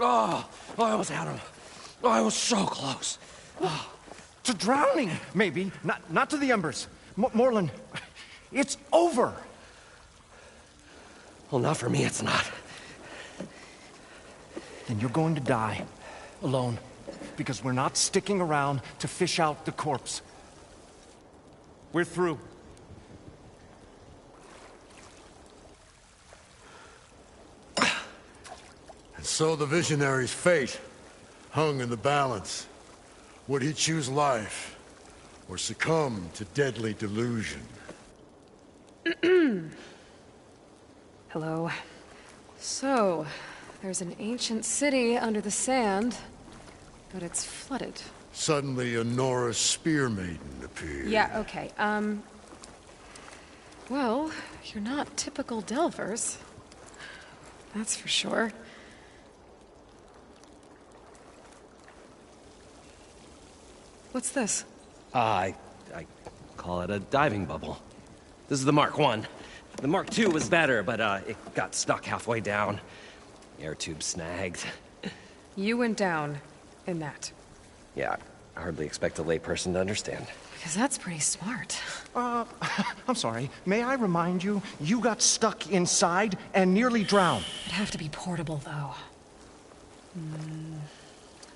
I almost had him. I was so close. To drowning, maybe. Not to the embers. Morlund, it's over. Well, not for me, it's not. Then you're going to die. Alone. Because we're not sticking around to fish out the corpse. We're through. And so the visionary's fate hung in the balance. Would he choose life, or succumb to deadly delusion? Hello. So, there's an ancient city under the sand, but it's flooded. Suddenly, a Nora spear maiden appeared. Yeah, okay. Well, you're not typical Delvers. That's for sure. What's this? I call it a diving bubble. This is the Mark I. The Mark II was better, but it got stuck halfway down. Air tube snagged. You went down in that. Yeah, I hardly expect a layperson to understand. Because that's pretty smart. I'm sorry. May I remind you, you got stuck inside and nearly drowned. It'd have to be portable, though.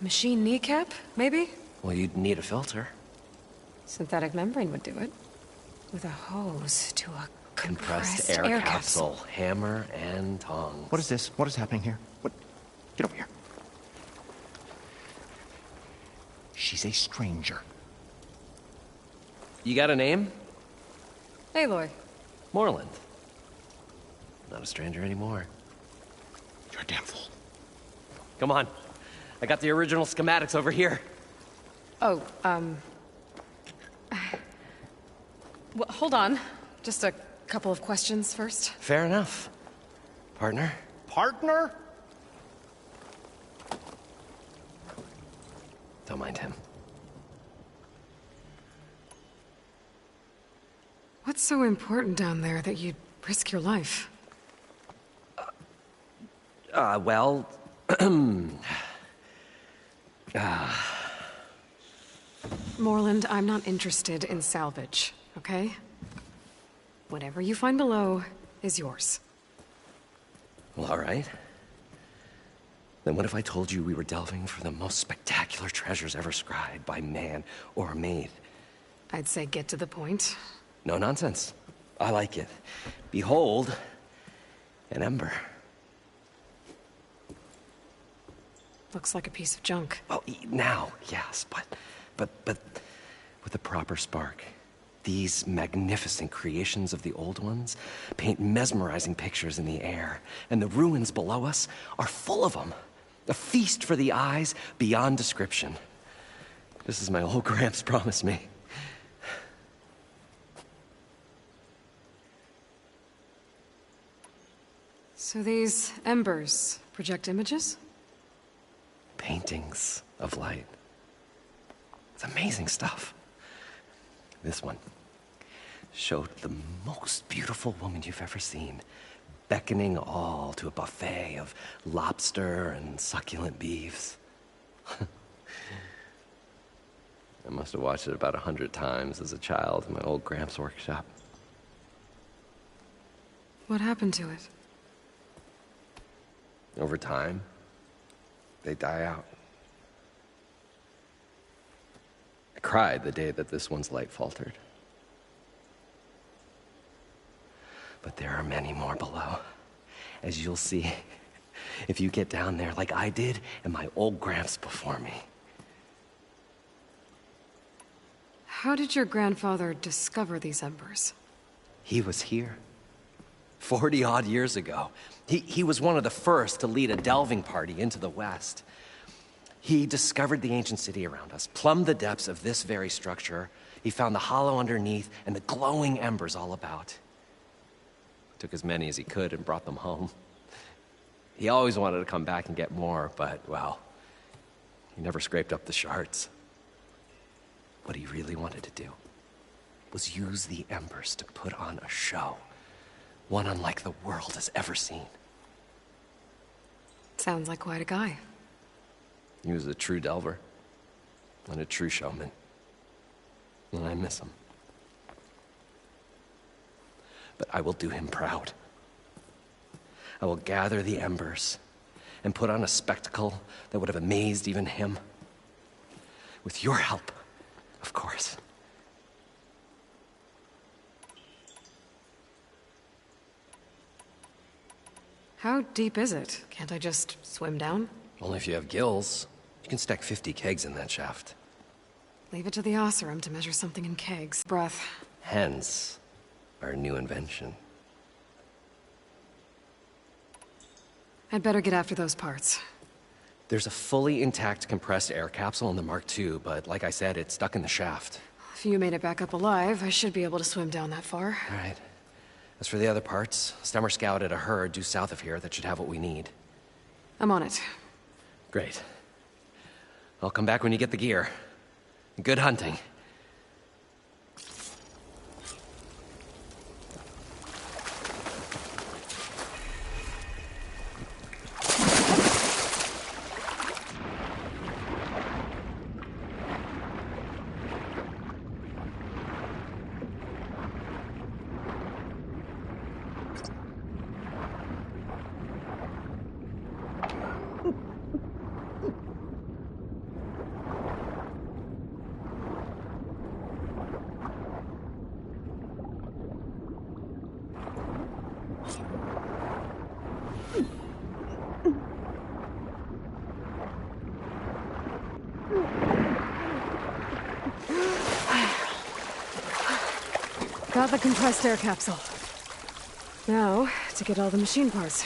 Machine kneecap, maybe? Well, you'd need a filter. Synthetic membrane would do it. With a hose to a compressed air capsule. Hammer and tongs. What is this? What is happening here? What? Get over here. She's a stranger. You got a name? Aloy. Morlund. Not a stranger anymore. You're a damn fool. Come on. I got the original schematics over here. Oh, well, hold on. Just a couple of questions first. Fair enough. Partner? Partner? Don't mind him. What's so important down there that you'd risk your life? Well... Morlund, I'm not interested in salvage, okay? Whatever you find below is yours. Well, all right. Then what if I told you we were delving for the most spectacular treasures ever scribed by man or maid? I'd say get to the point. No nonsense. I like it. Behold, an ember. Looks like a piece of junk. Well, now, yes, but with a proper spark. These magnificent creations of the old ones paint mesmerizing pictures in the air, and the ruins below us are full of them. A feast for the eyes beyond description. This is my old Gramps promised me. So these embers project images? Paintings of light. It's amazing stuff. This one showed the most beautiful woman you've ever seen, beckoning all to a buffet of lobster and succulent beefs. I must have watched it about 100 times as a child in my old Gramps workshop. What happened to it? Over time, they die out. I cried the day that this one's light faltered. But there are many more below, as you'll see if you get down there like I did and my old Gramps before me. How did your grandfather discover these embers? He was here 40-odd years ago. He was one of the first to lead a delving party into the West. He discovered the ancient city around us, plumbed the depths of this very structure. He found the hollow underneath and the glowing embers all about. Took as many as he could and brought them home. He always wanted to come back and get more, but, well, he never scraped up the shards. What he really wanted to do was use the embers to put on a show. One unlike the world has ever seen. Sounds like quite a guy. He was a true delver. And a true showman. And I miss him. But I will do him proud. I will gather the embers and put on a spectacle that would have amazed even him. With your help, of course. How deep is it? Can't I just swim down? Only if you have gills. You can stack 50 kegs in that shaft. Leave it to the Oseram to measure something in kegs. Breath. Hence, our new invention. I'd better get after those parts. There's a fully intact compressed air capsule in the Mark II, but like I said, it's stuck in the shaft. If you made it back up alive, I should be able to swim down that far. All right. As for the other parts, Stemmer scouted a herd due south of here that should have what we need. I'm on it. Great. I'll come back when you get the gear. Good hunting. Got the compressed air capsule. Now, to get all the machine parts.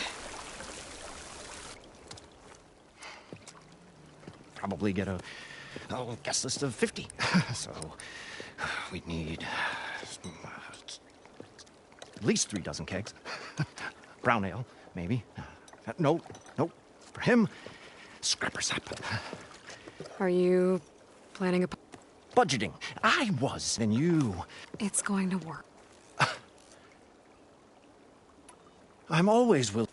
Probably get a guest list of 50. So, we'd need at least 3 dozen kegs. Brown ale, maybe. No. For him, scrapper sap. Are you planning a... Budgeting. I was, then you. It's going to work. I'm always will.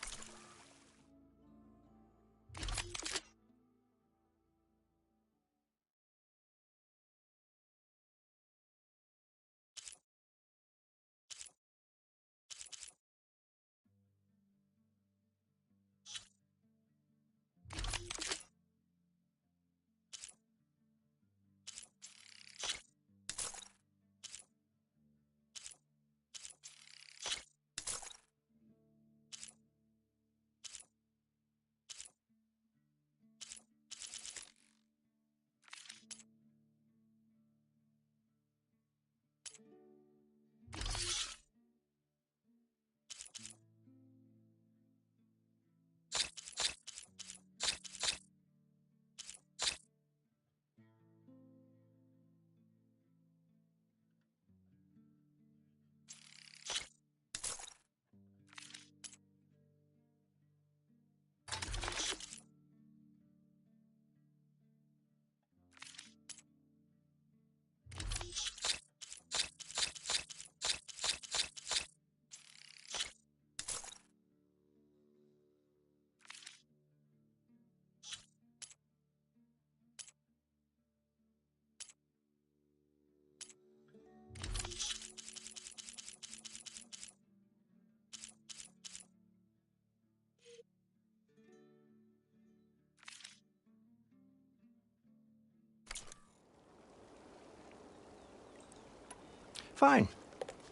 Fine.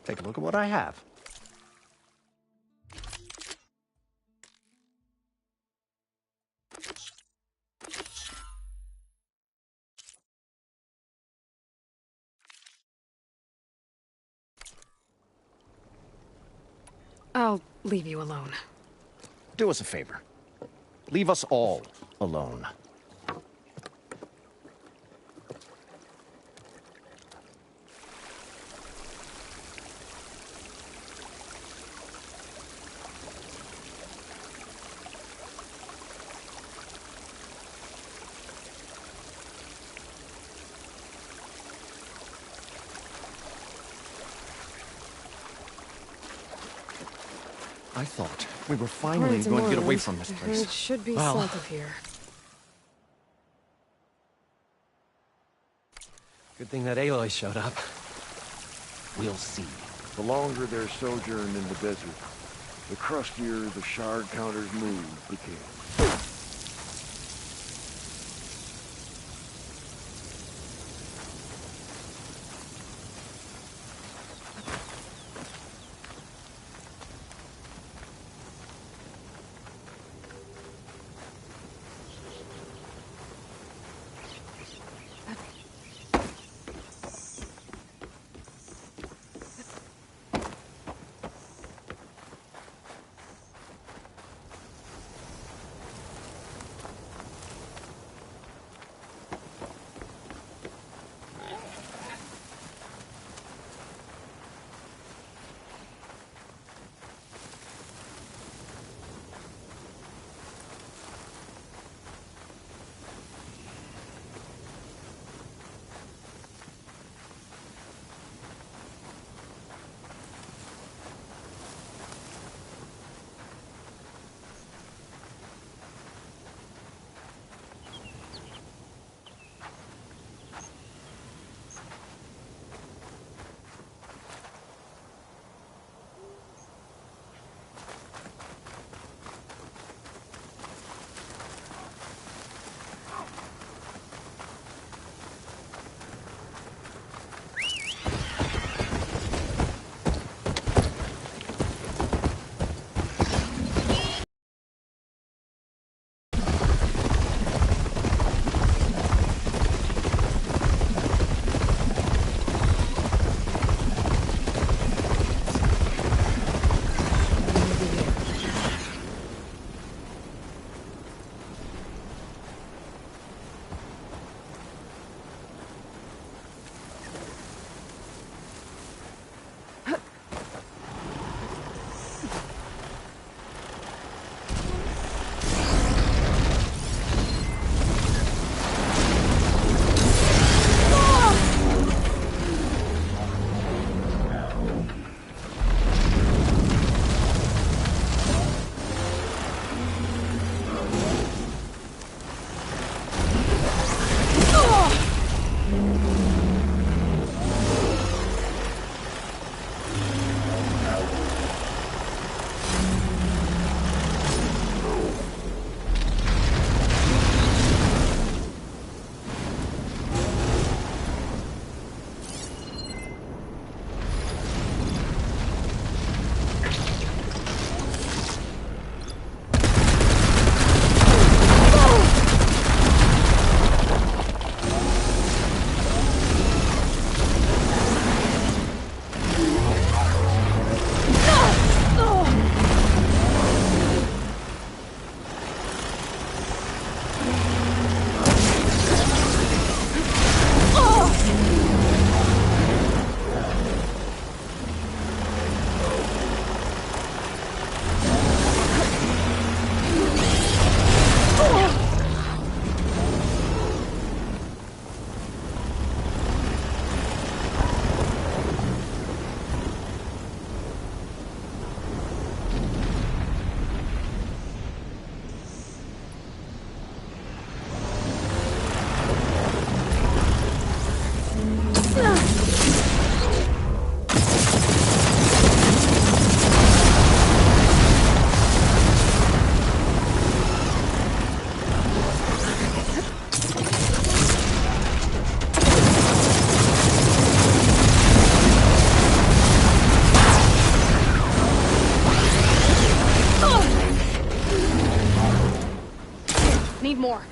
Take a look at what I have. I'll leave you alone. Do us a favor. Leave us all alone. I thought we were finally According to going to get away Morland, from this It place. should be Well. south of here. Good thing that Aloy showed up. We'll see. The longer their sojourn in the desert, the crustier the shard counter's mood became. Need more.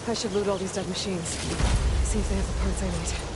I should loot all these dead machines. See if they have the parts I need.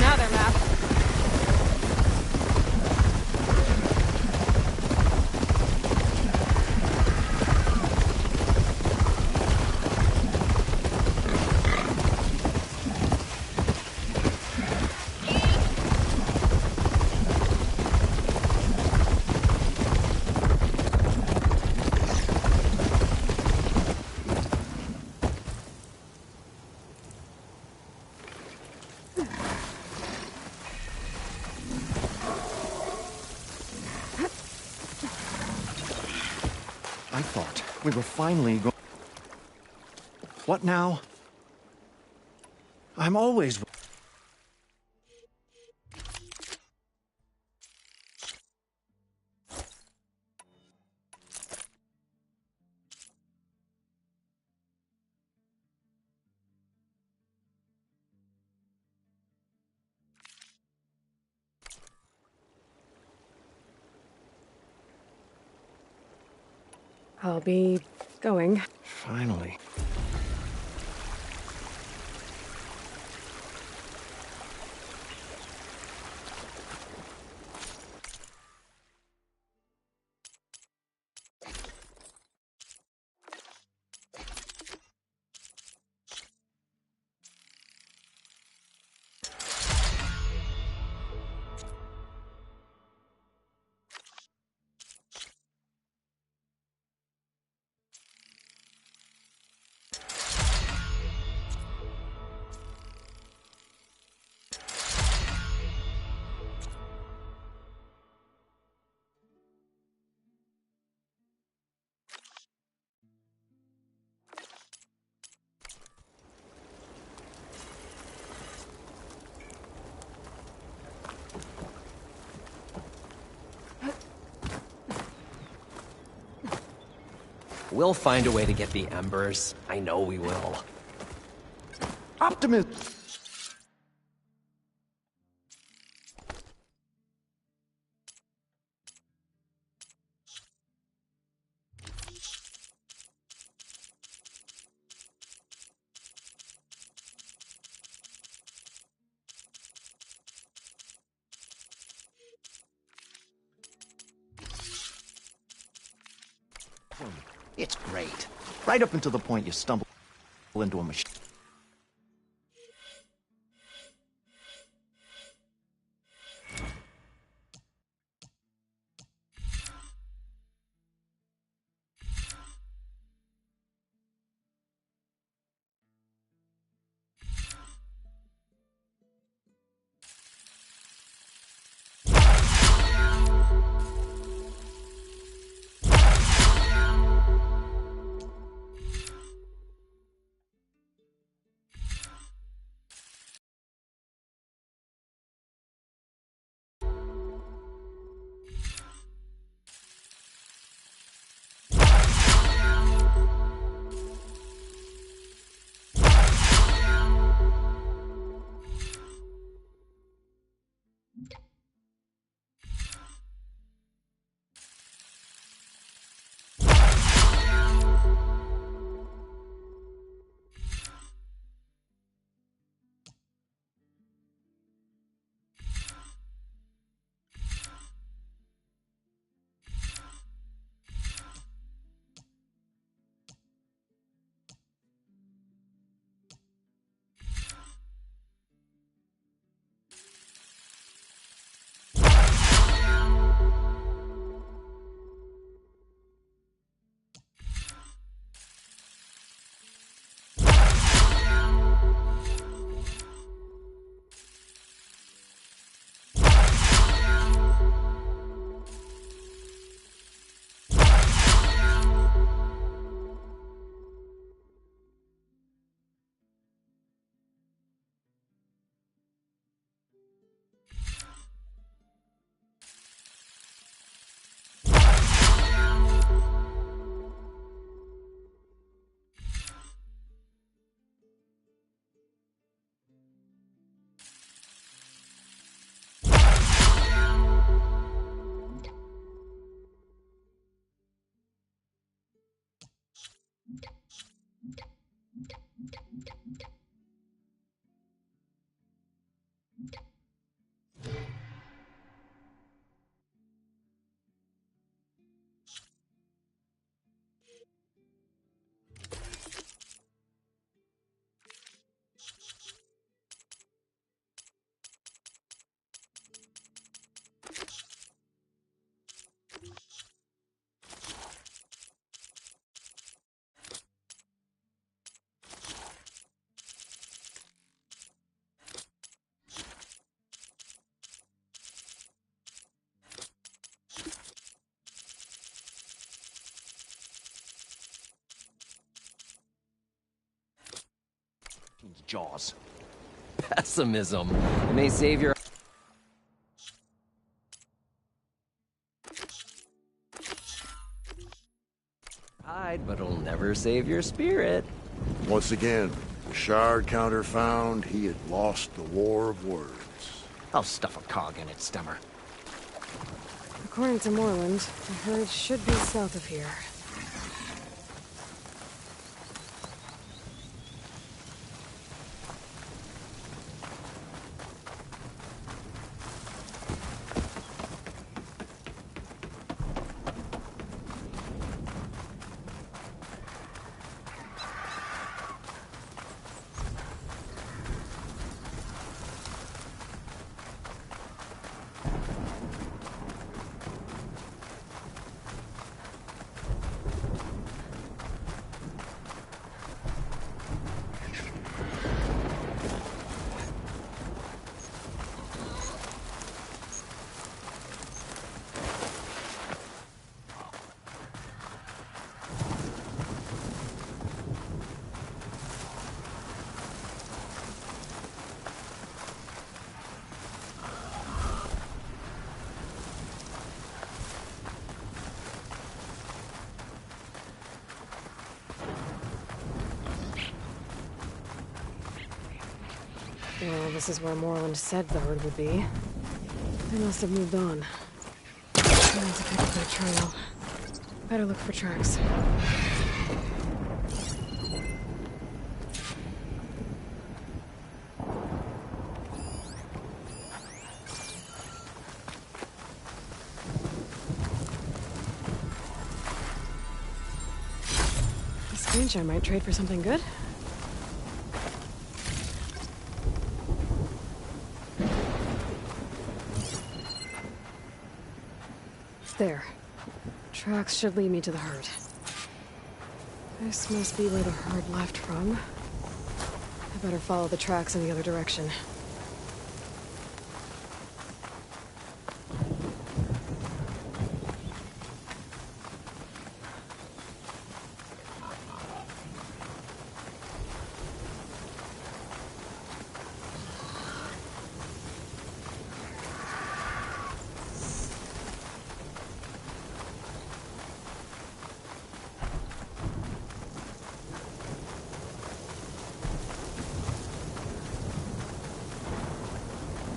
Now they're mad. I thought we were finally going. What now? I'm always. I'll be going. Finally. We'll find a way to get the embers. I know we will. Optimism. It's great. Right up until the point you stumble into a machine. Jaws. Pessimism. It may save your... hide, but it'll never save your spirit. Once again, the shard counter found he had lost the war of words. I'll stuff a cog in it, Stemmer. According to Moreland, the herd should be south of here. Well, this is where Moreland said the herd would be. They must have moved on. Trying to pick up their trail. Better look for tracks. This screenshot might trade for something good. There. Tracks should lead me to the herd. This must be where the herd left from. I better follow the tracks in the other direction.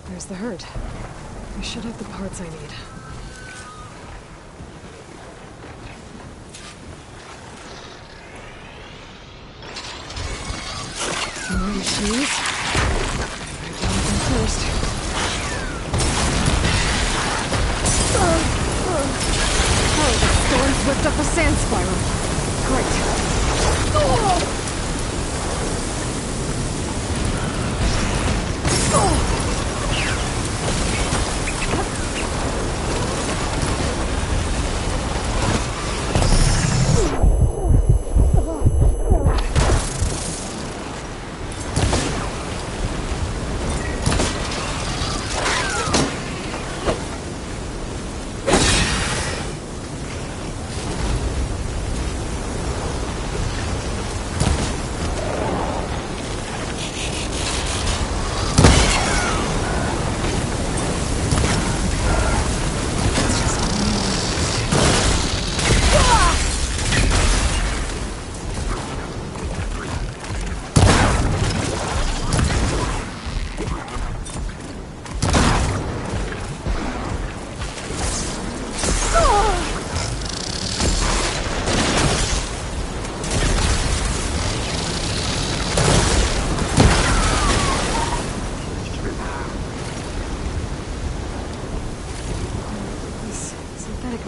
There's the herd. I should have the parts I need. More machines. I got them first. Oh, the storm's whipped up a sand spiral. Great. Oh!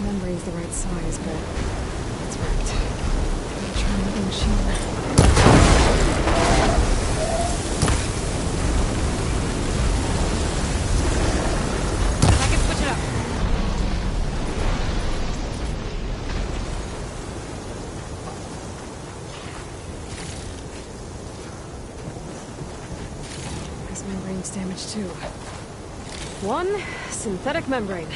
Membrane's the right size, but it's wrecked. I'm trying another machine. I can switch it up. This membrane's damaged too. One synthetic membrane.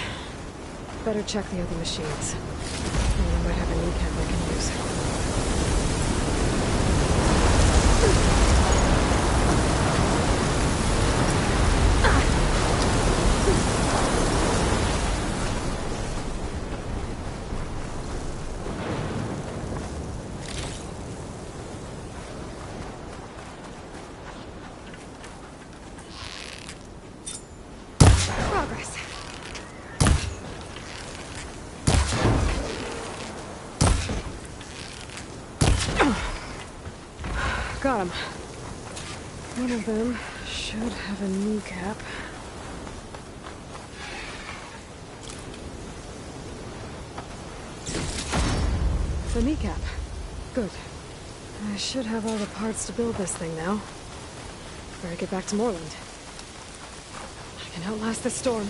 Better check the other machines. I might have a kneecap I can use. Got him. One of them should have a kneecap. It's a kneecap. Good. I should have all the parts to build this thing now. Better get back to Moreland. I can outlast this storm.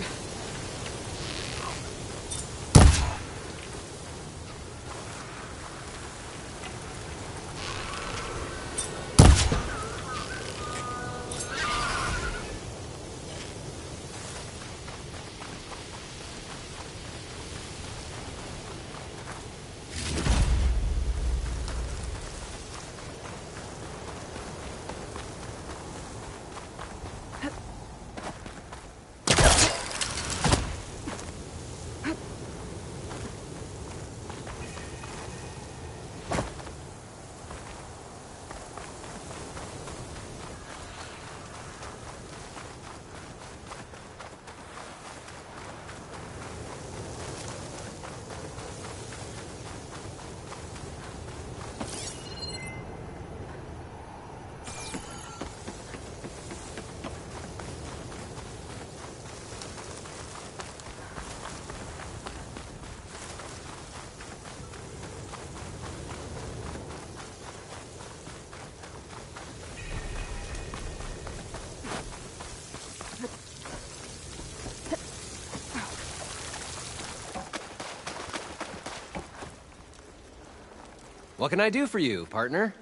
What can I do for you, partner?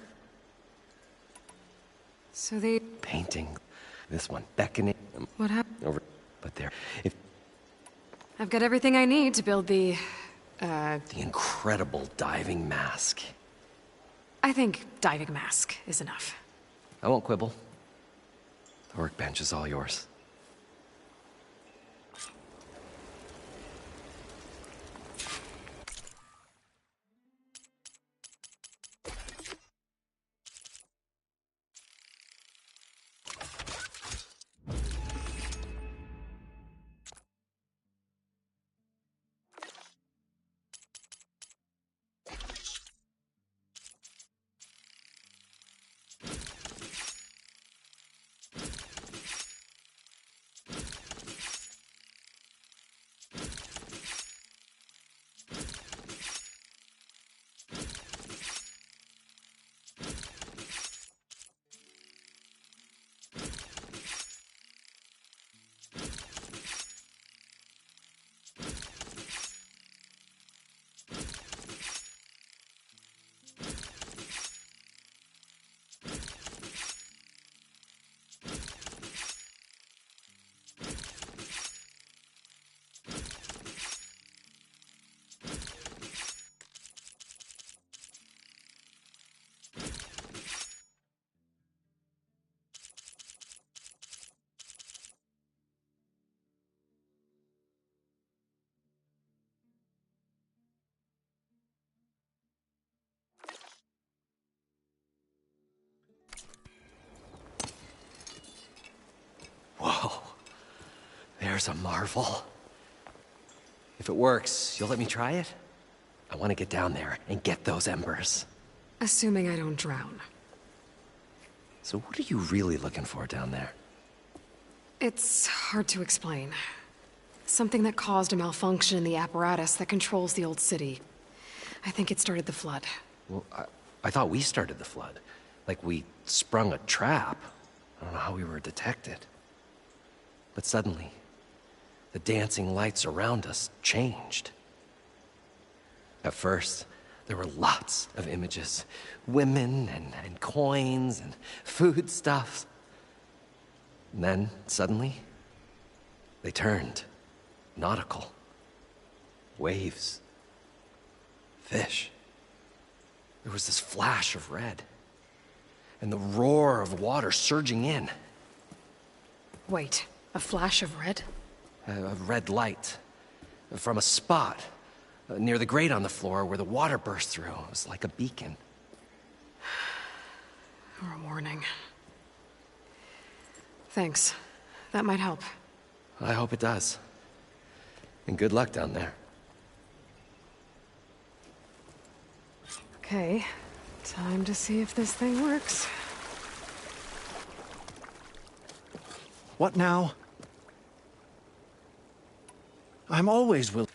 So they... Painting. This one. Beckoning. What happened? Over. But there. If I've got everything I need to build the incredible diving mask. I think diving mask is enough. I won't quibble. The workbench is all yours. Whoa. There's a marvel. If it works, you'll let me try it? I want to get down there and get those embers. Assuming I don't drown. So what are you really looking for down there? It's hard to explain. Something that caused a malfunction in the apparatus that controls the old city. I think it started the flood. Well, I thought we started the flood. Like we sprung a trap. I don't know how we were detected. But suddenly, the dancing lights around us changed. At first, there were lots of images. Women and coins and foodstuffs. And then, suddenly, they turned nautical. Waves. Fish. There was this flash of red. And the roar of water surging in. Wait, a flash of red? A red light. From a spot near the grate on the floor where the water burst through. It was like a beacon. Or a warning. Thanks. That might help. I hope it does. And good luck down there. Okay. Time to see if this thing works. What now? I'm always willing.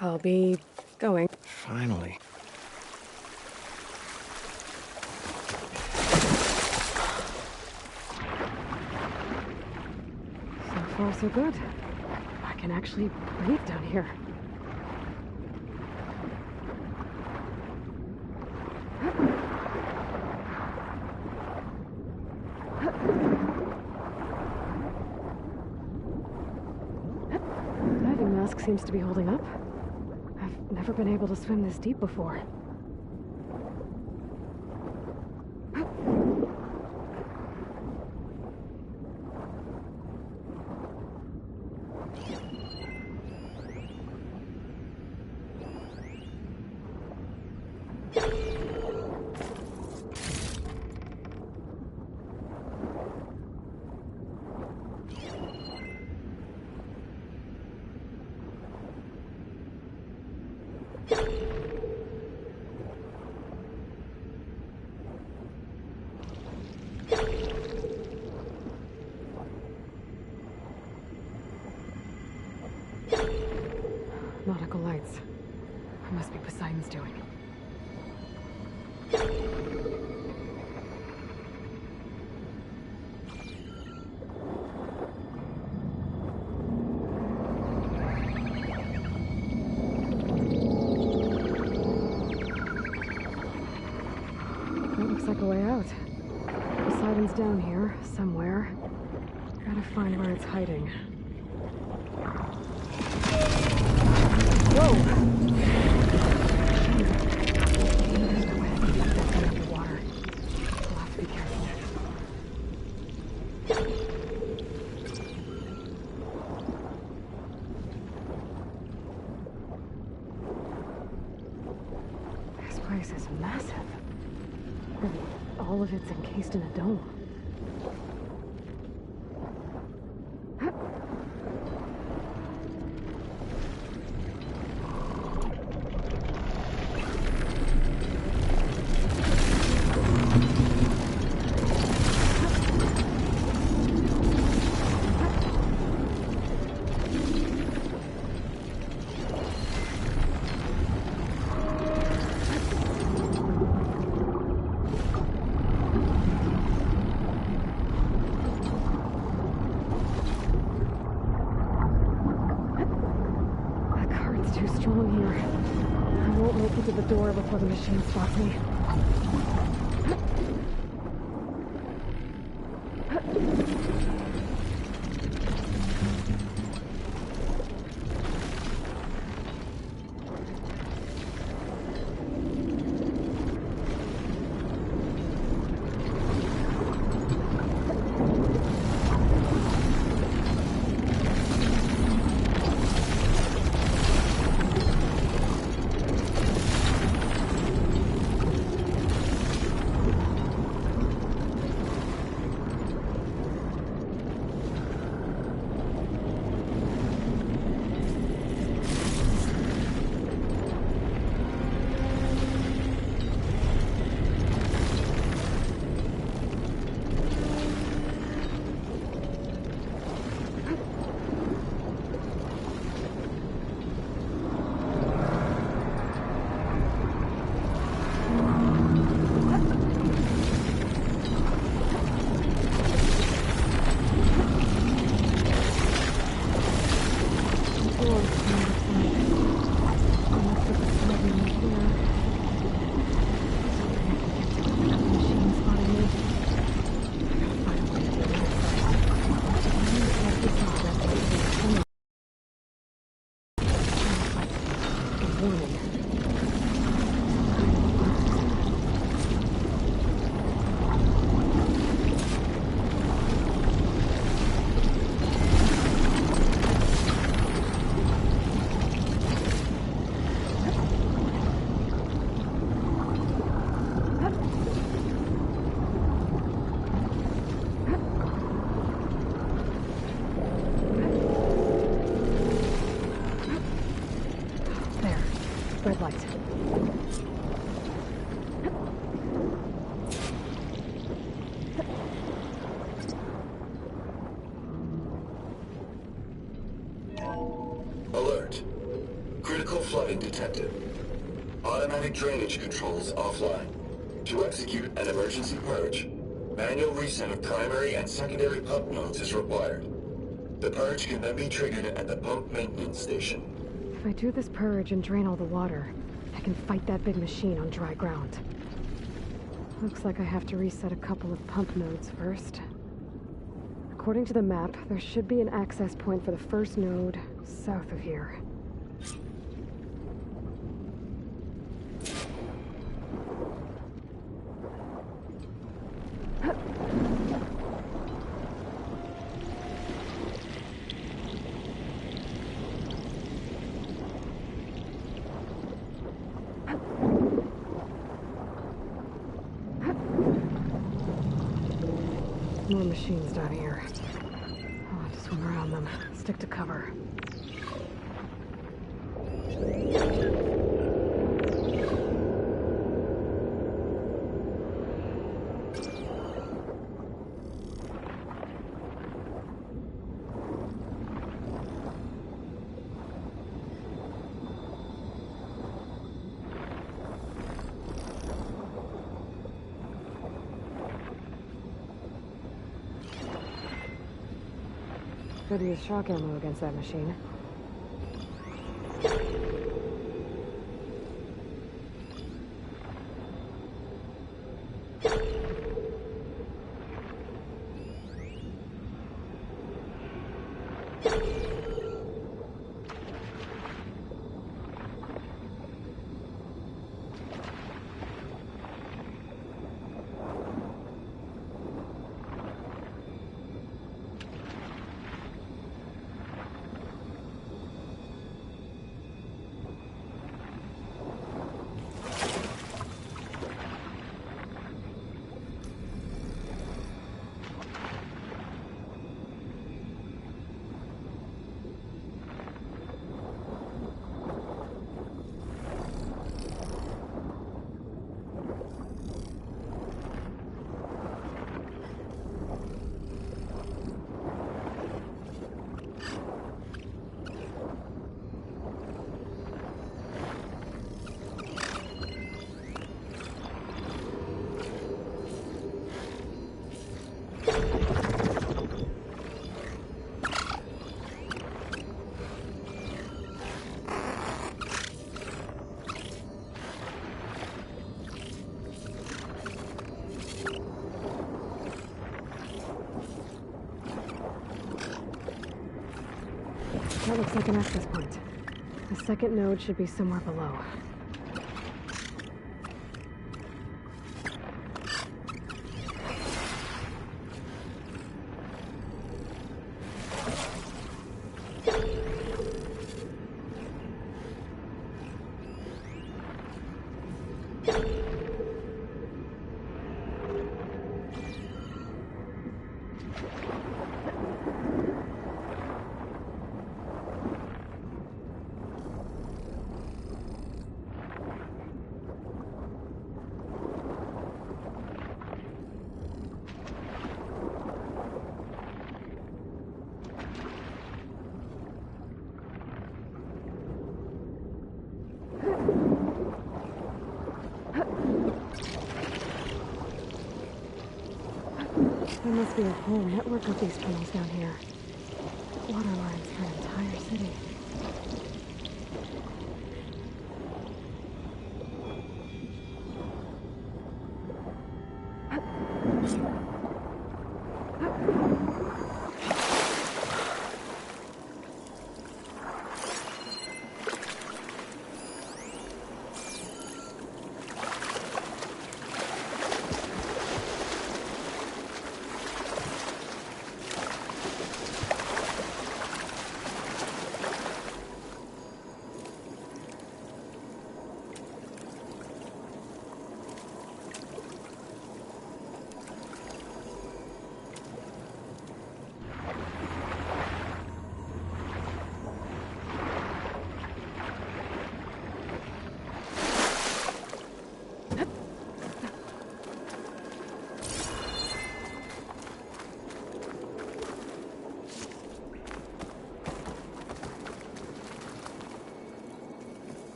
I'll be going. Finally. So far, so good. I can actually breathe down here. Diving mask seems to be holding up. I've never been able to swim this deep before. Nautical lights. It must be Poseidon's doing. That looks like a way out. Poseidon's down here, somewhere. Gotta find where it's hiding. Whoa! There's no way I can get that thing underwater. I'll have to be careful. This place is massive. And all of it's encased in a dome. Too strong here. I won't make it to the door before the machine spots me. detected. Automatic drainage controls offline. To execute an emergency purge, manual reset of primary and secondary pump nodes is required. The purge can then be triggered at the pump maintenance station. If I do this purge and drain all the water, I can fight that big machine on dry ground. Looks like I have to reset a couple of pump nodes first. According to the map, there should be an access point for the first node south of here. More machines down here. I'll have to swim around them. Stick to cover. Could use shock ammo against that machine. That looks like an access point. The second node should be somewhere below. There must be a whole network of these tunnels down here. Water lines for an entire city.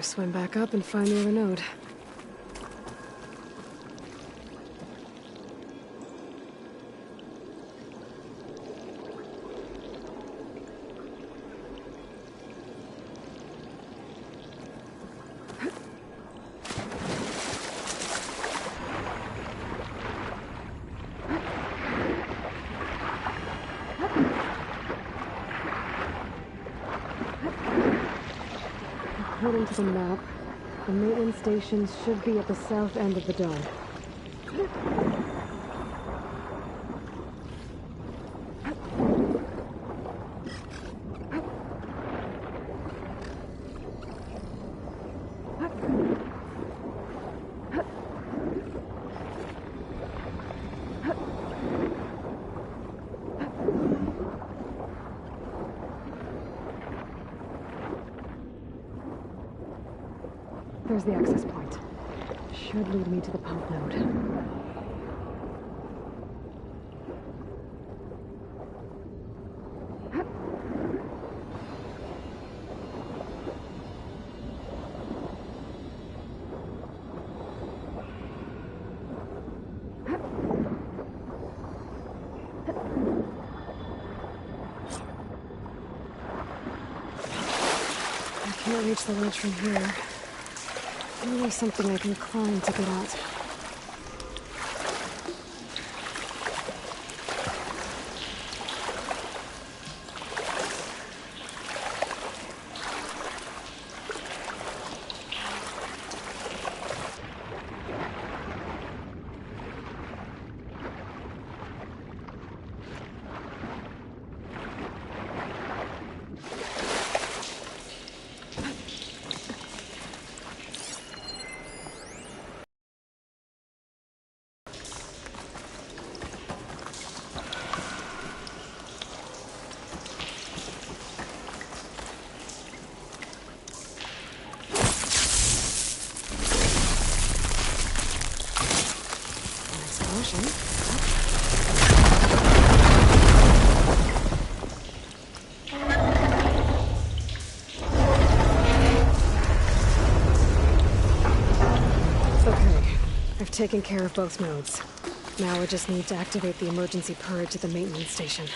Better swim back up and find the other node. According to the map, the maintenance stations should be at the south end of the dome. There's the access point. Should lead me to the pump node. I can't reach the ledge from here. Maybe something I can climb to get out. Taken care of both nodes. Now I just need to activate the emergency purge at the maintenance station.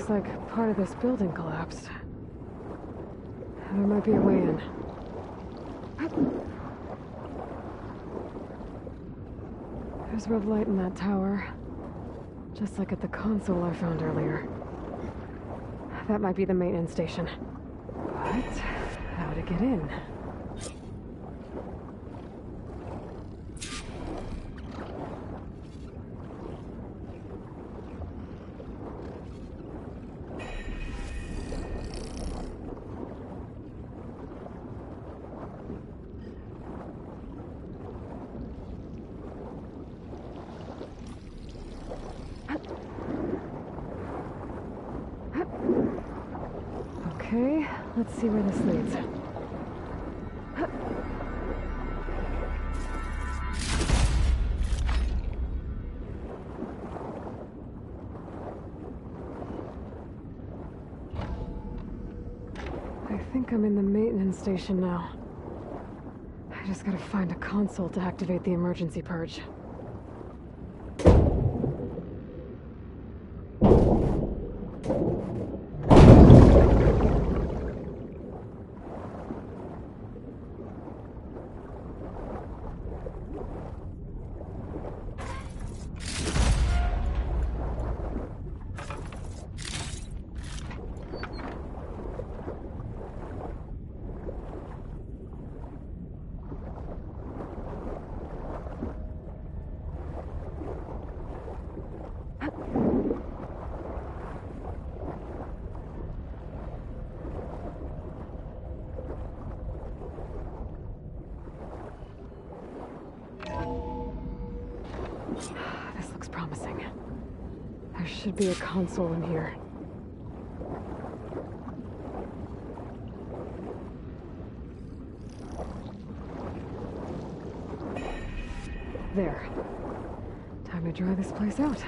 Looks like part of this building collapsed. There might be a way in. There's red light in that tower. Just like at the console I found earlier. That might be the maintenance station. But how to get in? Okay, let's see where this leads. I think I'm in the maintenance station now. I just gotta find a console to activate the emergency purge. This looks promising. There should be a console in here. There. Time to dry this place out.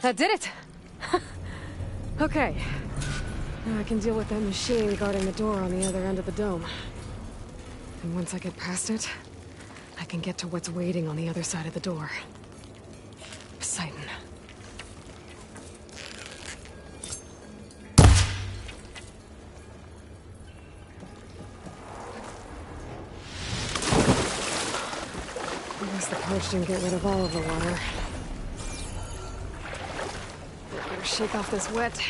That did it! Okay. Now I can deal with that machine guarding the door on the other end of the dome. And once I get past it, I can get to what's waiting on the other side of the door. Poseidon. I guess the purge didn't get rid of all of the water. Better shake off this wet.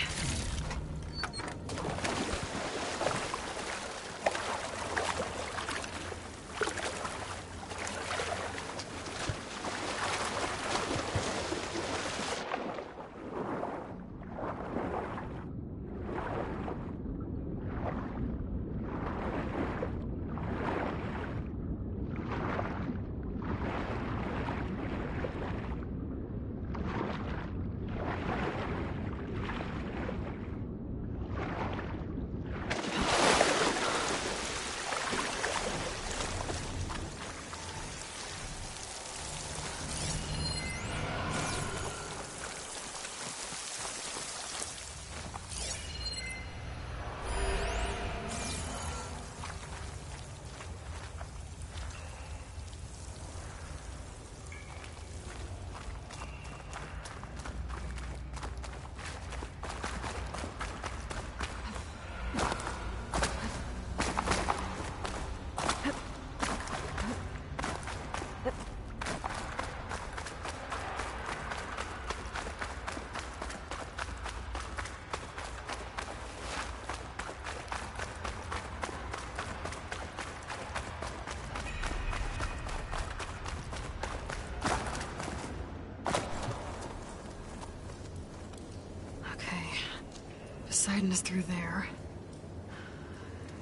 Poseidon is through there.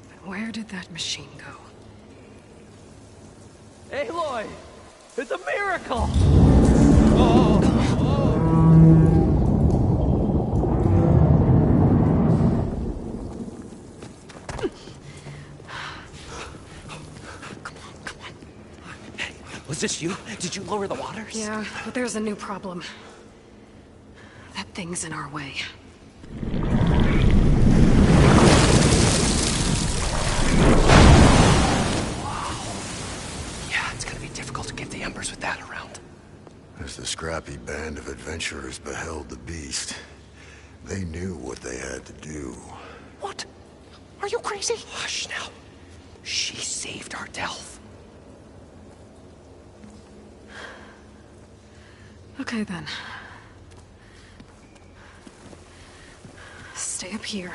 But where did that machine go? Aloy! It's a miracle! Hey, was this you? Did you lower the waters? Yeah, but there's a new problem. That thing's in our way. With that around. As the scrappy band of adventurers beheld the beast, they knew what they had to do. What? Are you crazy? Hush now. She saved our Delph. Okay then. Stay up here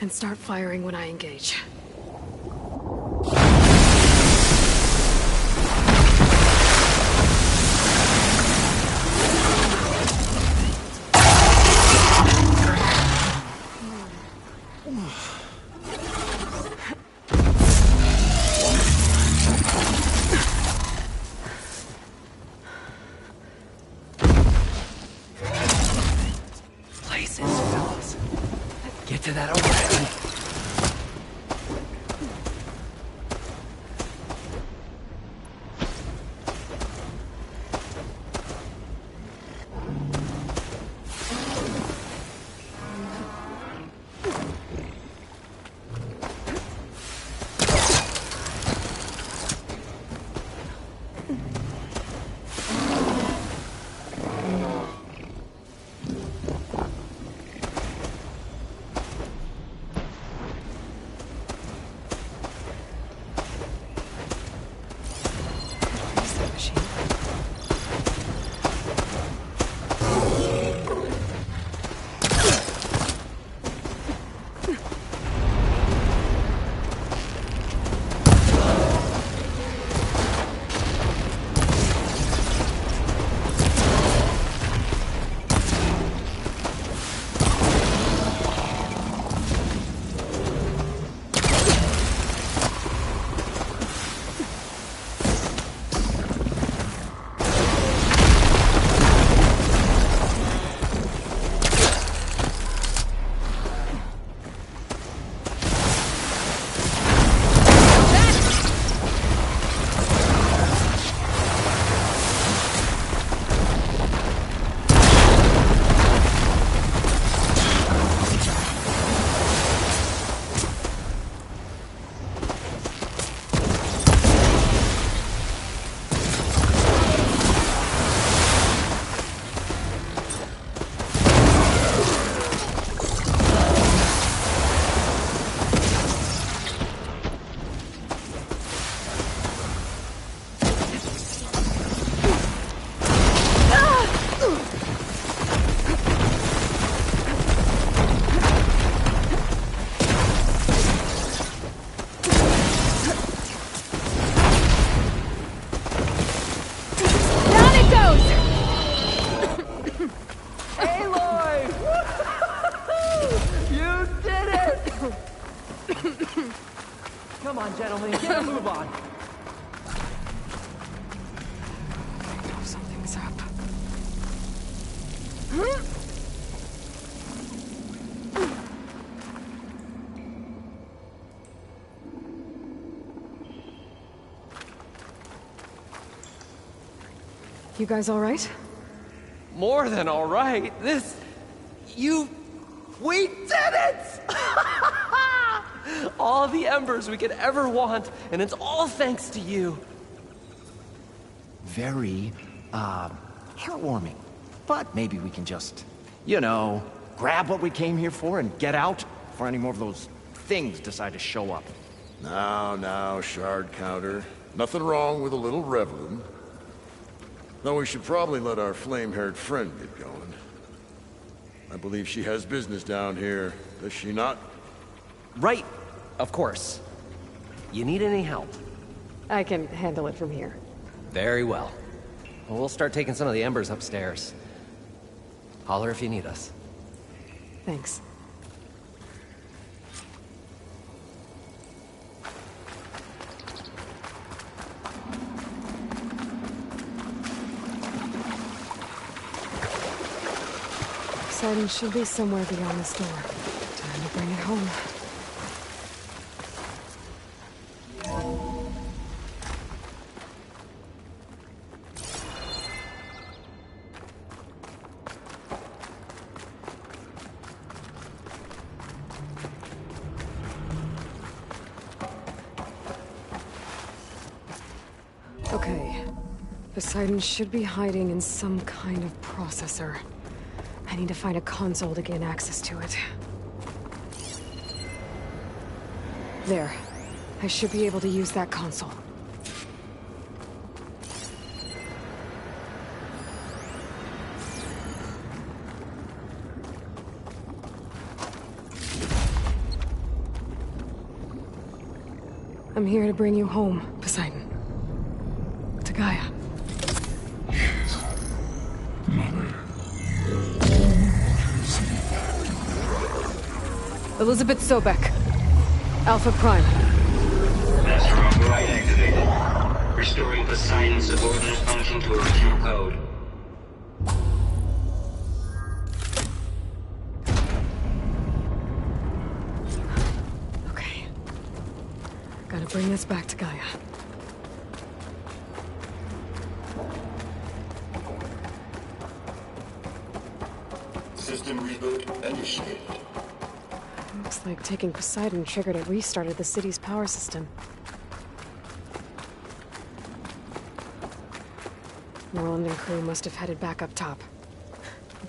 and start firing when I engage. move on. Something's up. You guys all right? More than all right. We did it! All the embers we could ever want, and it's all thanks to you. Very, heartwarming. But maybe we can just, you know, grab what we came here for and get out before any more of those things decide to show up. Now, Shard Counter. Nothing wrong with a little reveling. Though we should probably let our flame-haired friend get going. I believe she has business down here, does she not? Right, of course. You need any help? I can handle it from here. Very well. We'll start taking some of the embers upstairs. Holler if you need us. Thanks. Poseidon should be somewhere beyond this door. Time to bring it home. Okay. Poseidon should be hiding in some kind of processor. I need to find a console to gain access to it. There. I should be able to use that console. I'm here to bring you home, Poseidon. To Gaia. Elizabeth Sobek. Alpha Prime. Master override activated. Restoring Poseidon's subordinate function to original code. Okay. Gotta bring this back to Gaia. System reboot initiated. Looks like taking Poseidon triggered and restarted the city's power system. Morland and crew must have headed back up top.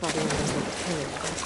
Bobby knows what the period was.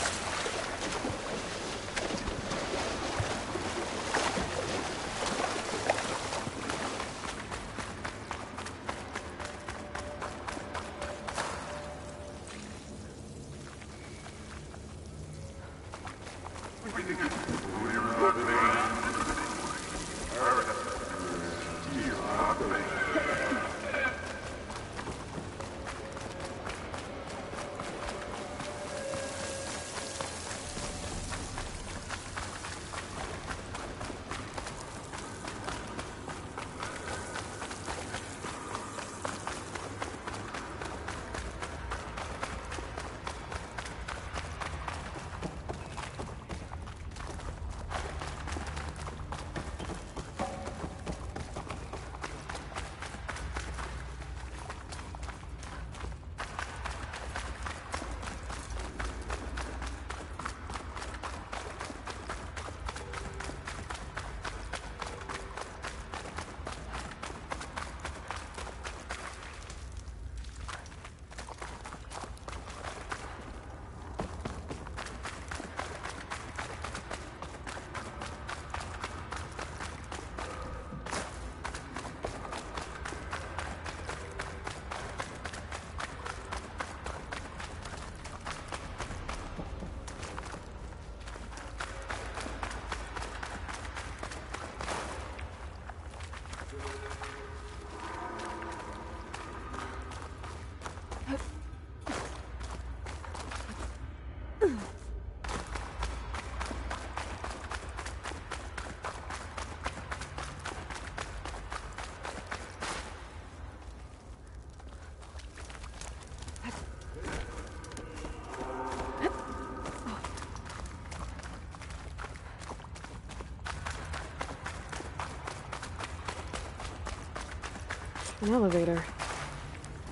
An elevator.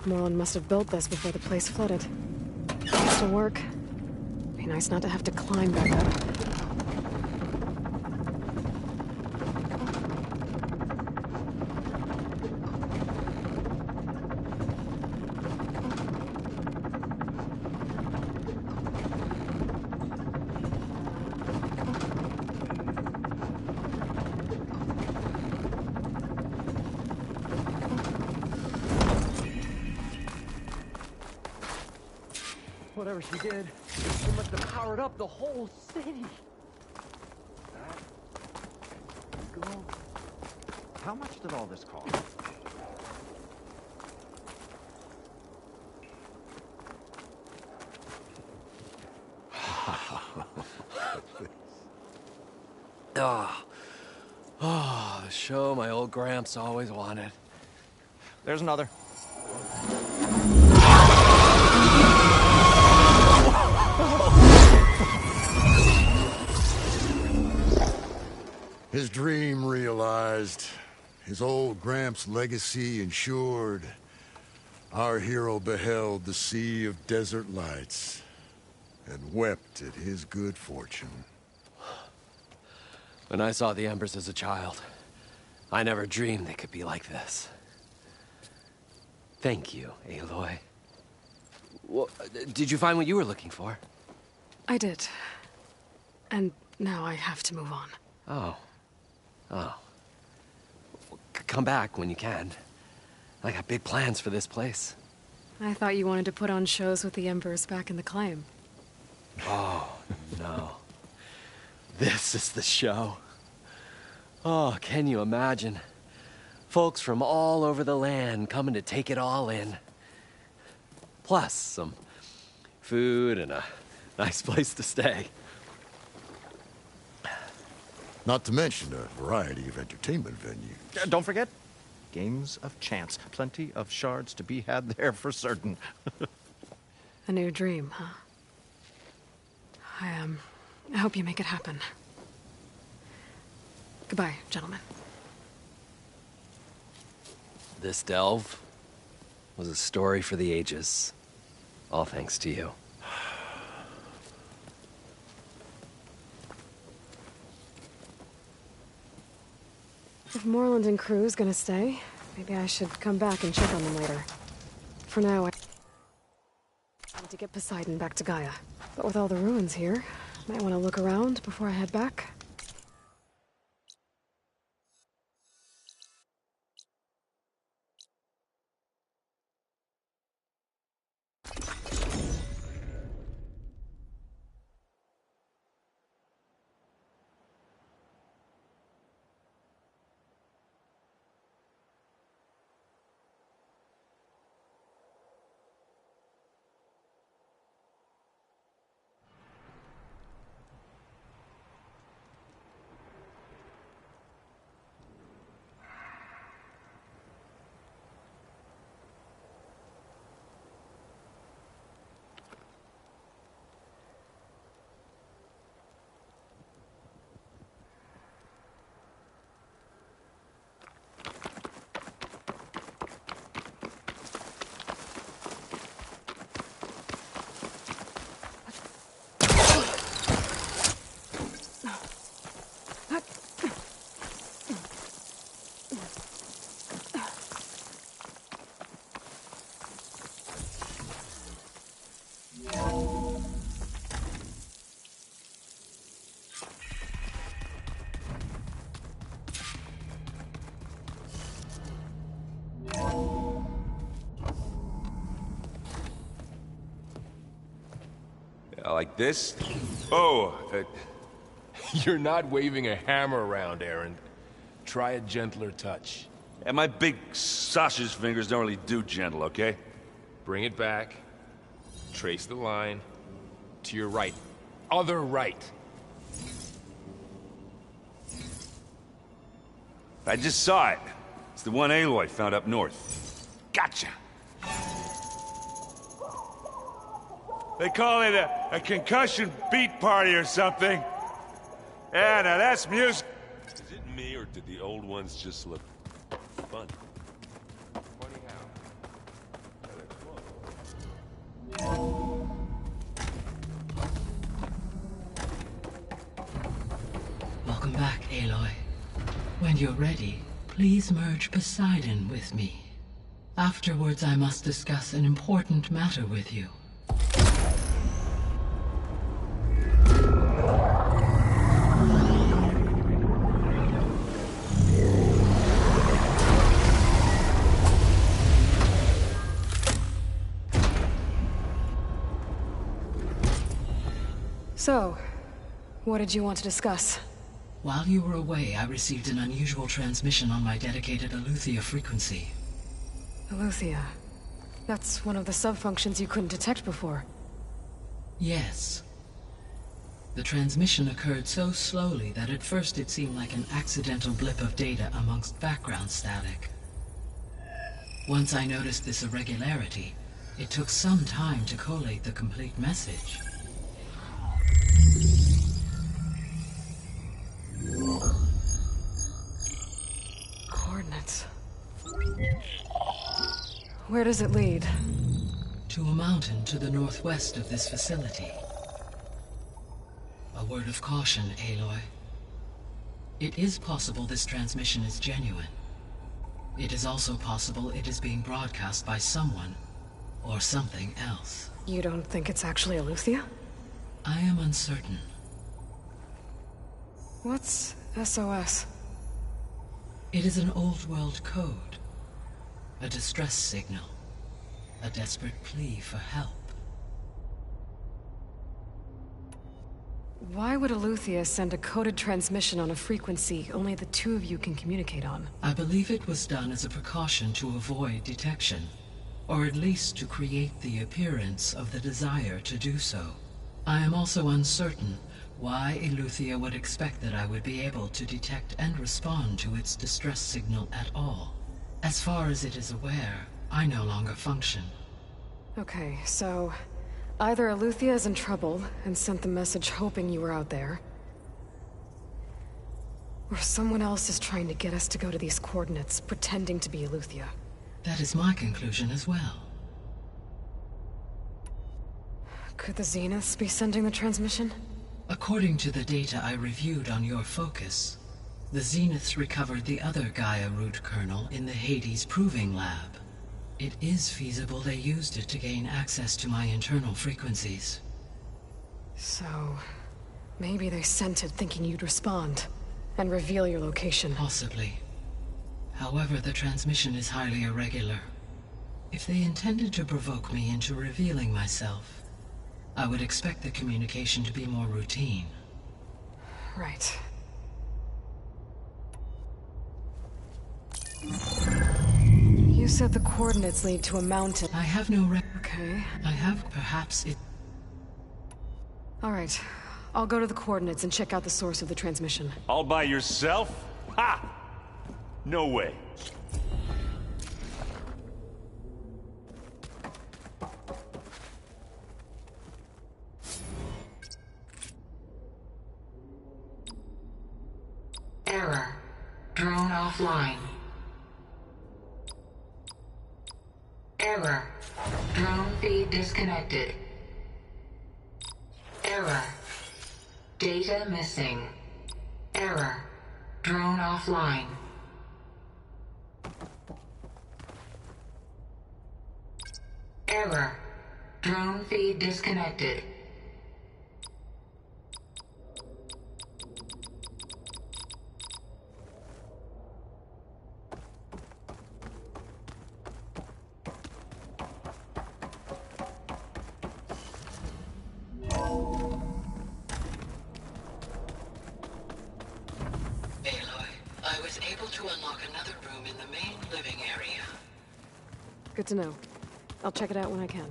Moreland must have built this before the place flooded. It'll still work. Be nice not to have to climb back up. Whatever she did, she must have powered up the whole city. Go. How much did all this cost? Oh, the show my old Gramps always wanted. There's another. His dream realized, his old Gramps' legacy ensured. Our hero beheld the sea of desert lights and wept at his good fortune. When I saw the Embers as a child, I never dreamed they could be like this. Thank you, Aloy. Well, did you find what you were looking for? I did. And now I have to move on. Oh. Well, come back when you can. I got big plans for this place. I thought you wanted to put on shows with the Embers back in the Claim. Oh, no. This is the show. Oh, can you imagine? Folks from all over the land coming to take it all in. Plus, some food and a nice place to stay. Not to mention a variety of entertainment venues. Don't forget, games of chance. Plenty of shards to be had there for certain. A new dream, huh? I hope you make it happen. Goodbye, gentlemen. This delve was a story for the ages. All thanks to you. If Moreland and crew's gonna stay, maybe I should come back and check on them later. For now, I need to get Poseidon back to Gaia. But with all the ruins here, might want to look around before I head back. Like this? Oh, you're not waving a hammer around, Aaron. Try a gentler touch. And my big sausage fingers don't really do gentle, okay? Bring it back. Trace the line. To your right. Other right. I just saw it. It's the one Aloy found up north. Gotcha! They call it a concussion beat party or something. Yeah, now that's music. Is it me, or did the old ones just look fun? Why When you're ready, please merge Poseidon with me. Afterwards, I must discuss an important matter with you. So, what did you want to discuss? While you were away, I received an unusual transmission on my dedicated Eleuthia frequency. Eleuthia. That's one of the sub-functions you couldn't detect before. Yes. The transmission occurred so slowly that at first it seemed like an accidental blip of data amongst background static. Once I noticed this irregularity, it took some time to collate the complete message. Coordinates. Where does it lead? To a mountain to the northwest of this facility. A word of caution, Aloy. It is possible this transmission is genuine. It is also possible it is being broadcast by someone or something else. You don't think it's actually Eleuthia? I am uncertain. What's SOS? It is an old-world code. A distress signal. A desperate plea for help. Why would Eleuthia send a coded transmission on a frequency only the two of you can communicate on? I believe it was done as a precaution to avoid detection, or at least to create the appearance of the desire to do so. I am also uncertain why Eleuthia would expect that I would be able to detect and respond to its distress signal at all. As far as it is aware, I no longer function. Okay, so either Eleuthia is in trouble and sent the message hoping you were out there, or someone else is trying to get us to go to these coordinates, pretending to be Eleuthia. That is my conclusion as well. Could the Zeniths be sending the transmission? According to the data I reviewed on your focus, the Zeniths recovered the other Gaia root kernel in the Hades Proving Lab. It is feasible they used it to gain access to my internal frequencies. So, maybe they sent it thinking you'd respond, and reveal your location. Possibly. However, the transmission is highly irregular. If they intended to provoke me into revealing myself, I would expect the communication to be more routine. Right. You said the coordinates lead to a mountain. I have no Okay. I have perhaps it... All right. I'll go to the coordinates and check out the source of the transmission. All by yourself? Ha! No way. Error. Drone offline. Error. Drone feed disconnected. Error. Data missing. Error. Drone offline. Error. Drone feed disconnected. I was able to unlock another room in the main living area. Good to know. I'll check it out when I can.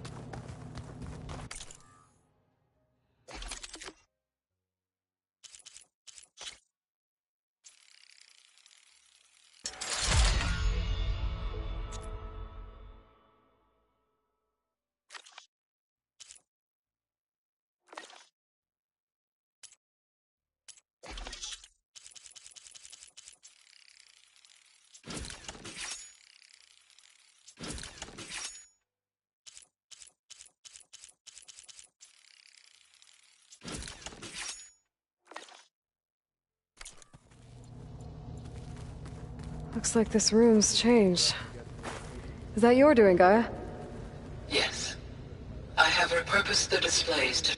Looks like this room's changed. Is that your doing, Gaia? Yes. I have repurposed the displays to...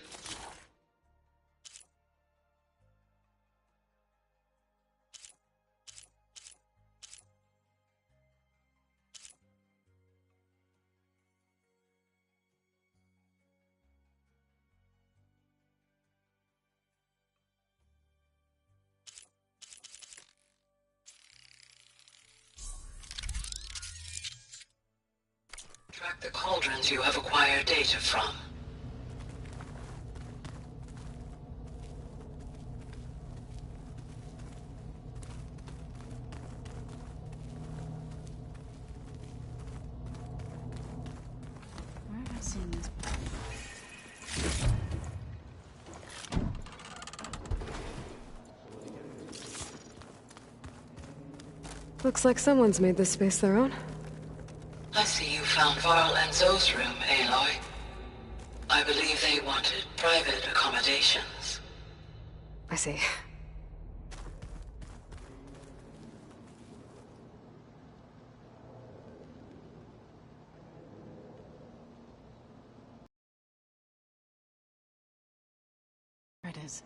track the cauldrons you have acquired data from. Where have I seen this? Looks like someone's made this space their own. I see you found Varl and Zoe's room, Aloy. I believe they wanted private accommodations. I see. There it is.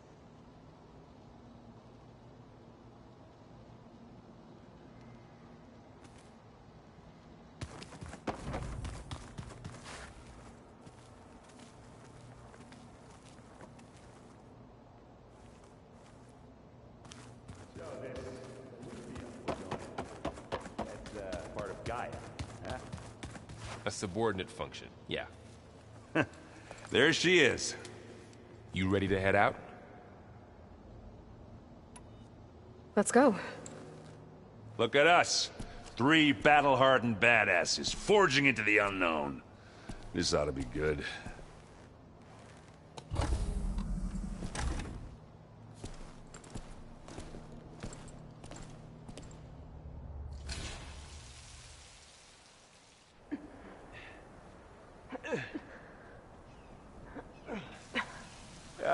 A subordinate function, yeah. There she is. You ready to head out? Let's go. Look at us. 3 battle-hardened badasses forging into the unknown. This ought to be good.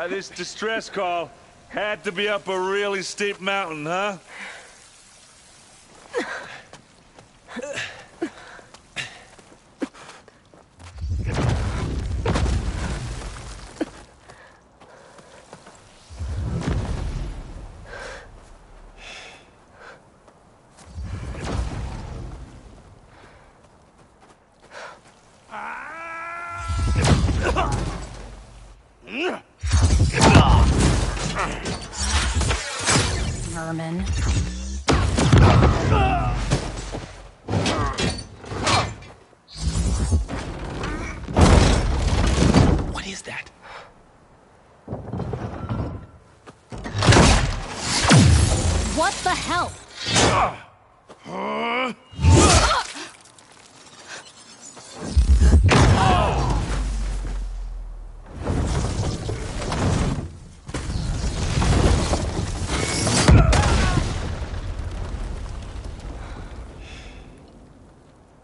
This distress call had to be up a really steep mountain, huh? Vermin. What is that? What the hell?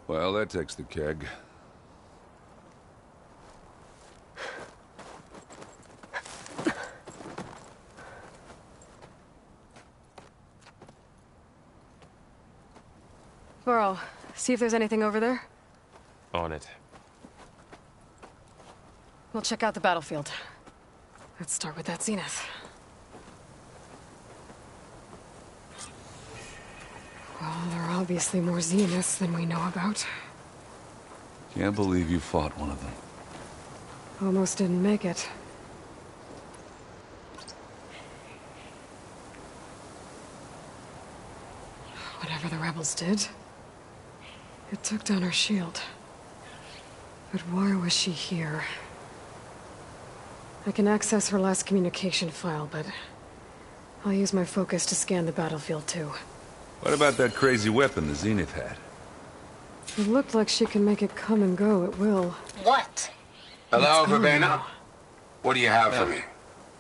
Well, that takes the keg. Varl, see if there's anything over there. On it. We'll check out the battlefield. Let's start with that zenith. Well, there are obviously more zeniths than we know about. Can't believe you fought one of them. Almost didn't make it. Whatever the rebels did, it took down her shield. But why was she here? I can access her last communication file, but I'll use my focus to scan the battlefield too. What about that crazy weapon the Zenith had? It looked like she can make it come and go at will. What? Hello, Verbena? What do you have for me?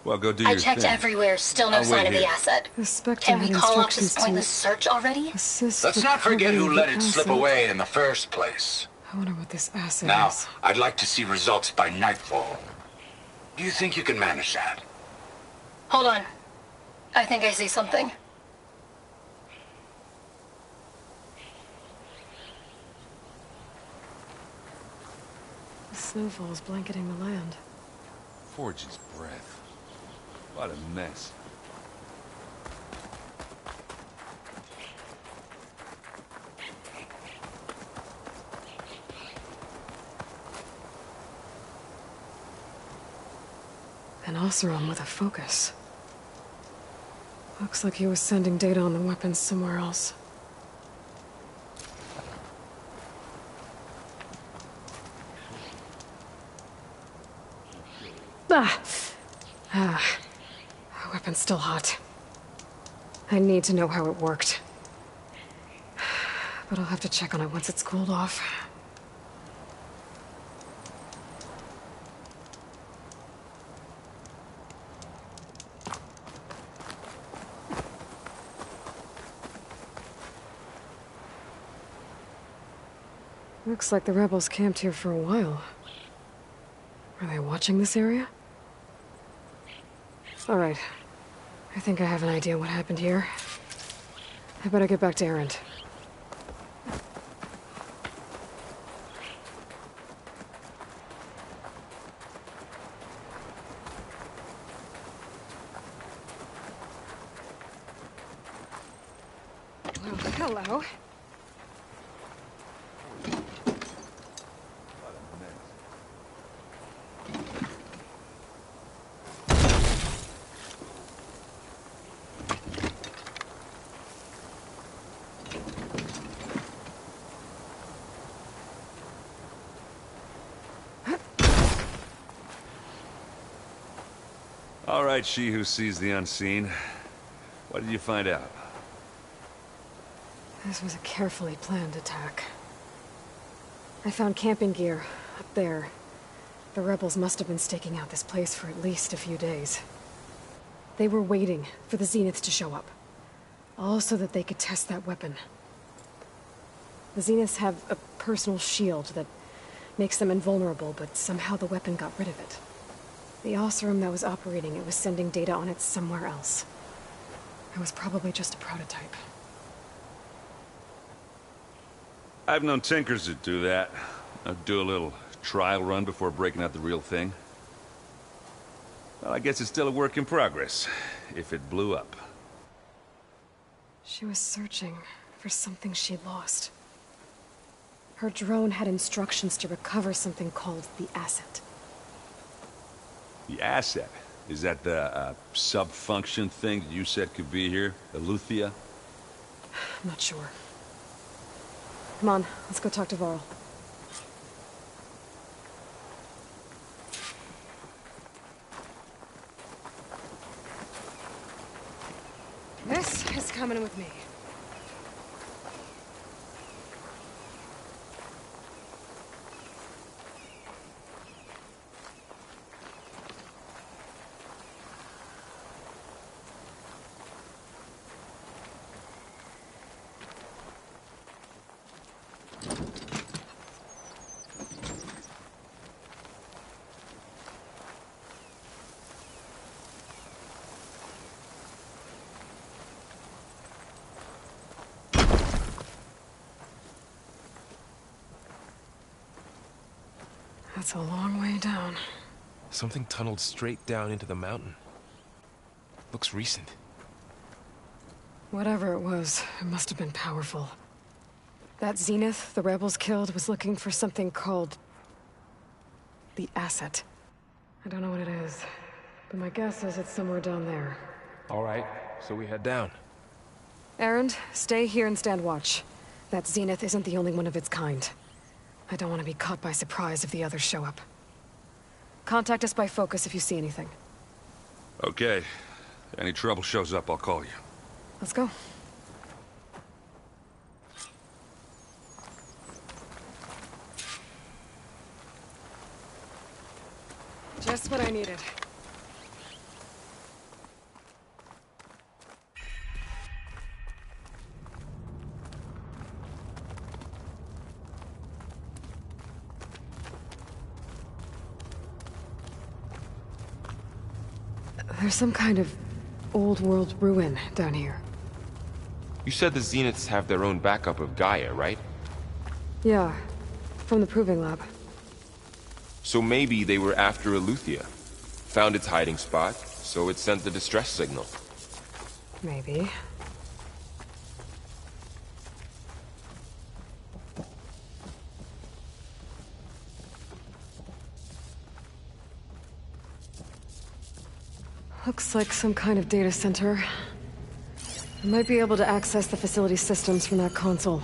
Well, go do your thing. I checked everywhere, still no sign of the asset. The Spectre Can we had call off this instructions pointless search already? Let's not forget who let it slip away in the first place. I wonder what this asset Now, is. I'd like to see results by nightfall. Do you think you can manage that? Hold on. I think I see something. The snowfall's blanketing the land. Forge's breath. What a mess. An Oseram with a focus. Looks like he was sending data on the weapons somewhere else. Ah. Weapon's still hot. I need to know how it worked. But I'll have to check on it once it's cooled off. Looks like the rebels camped here for a while. Are they watching this area? All right. I think I have an idea what happened here. I better get back to Erend. Well, hello. All right, she who sees the unseen. What did you find out? This was a carefully planned attack. I found camping gear up there. The rebels must have been staking out this place for at least a few days. They were waiting for the Zeniths to show up. All so that they could test that weapon. The Zeniths have a personal shield that makes them invulnerable, but somehow the weapon got rid of it. The Oseram that was operating it was sending data on it somewhere else. It was probably just a prototype. I've known tinkers that do that. I'd do a little trial run before breaking out the real thing. Well, I guess it's still a work in progress, if it blew up. She was searching for something she'd lost. Her drone had instructions to recover something called the Asset. The Asset? Is that the sub-function thing that you said could be here? Eleuthia? I'm not sure. Come on, let's go talk to Varl. This is coming with me. That's a long way down. Something tunneled straight down into the mountain. Looks recent. Whatever it was, it must have been powerful. That Zenith the rebels killed was looking for something called the Asset. I don't know what it is, but my guess is it's somewhere down there. All right, so we head down. Erend, stay here and stand watch. That Zenith isn't the only one of its kind. I don't want to be caught by surprise if the others show up. Contact us by focus if you see anything. Okay. Any trouble shows up, I'll call you. Let's go. Just what I needed. There's some kind of old-world ruin down here. You said the Zeniths have their own backup of Gaia, right? Yeah, from the Proving Lab. So maybe they were after Eleuthia. Found its hiding spot, so it sent the distress signal. Maybe. Looks like some kind of data center. I might be able to access the facility systems from that console.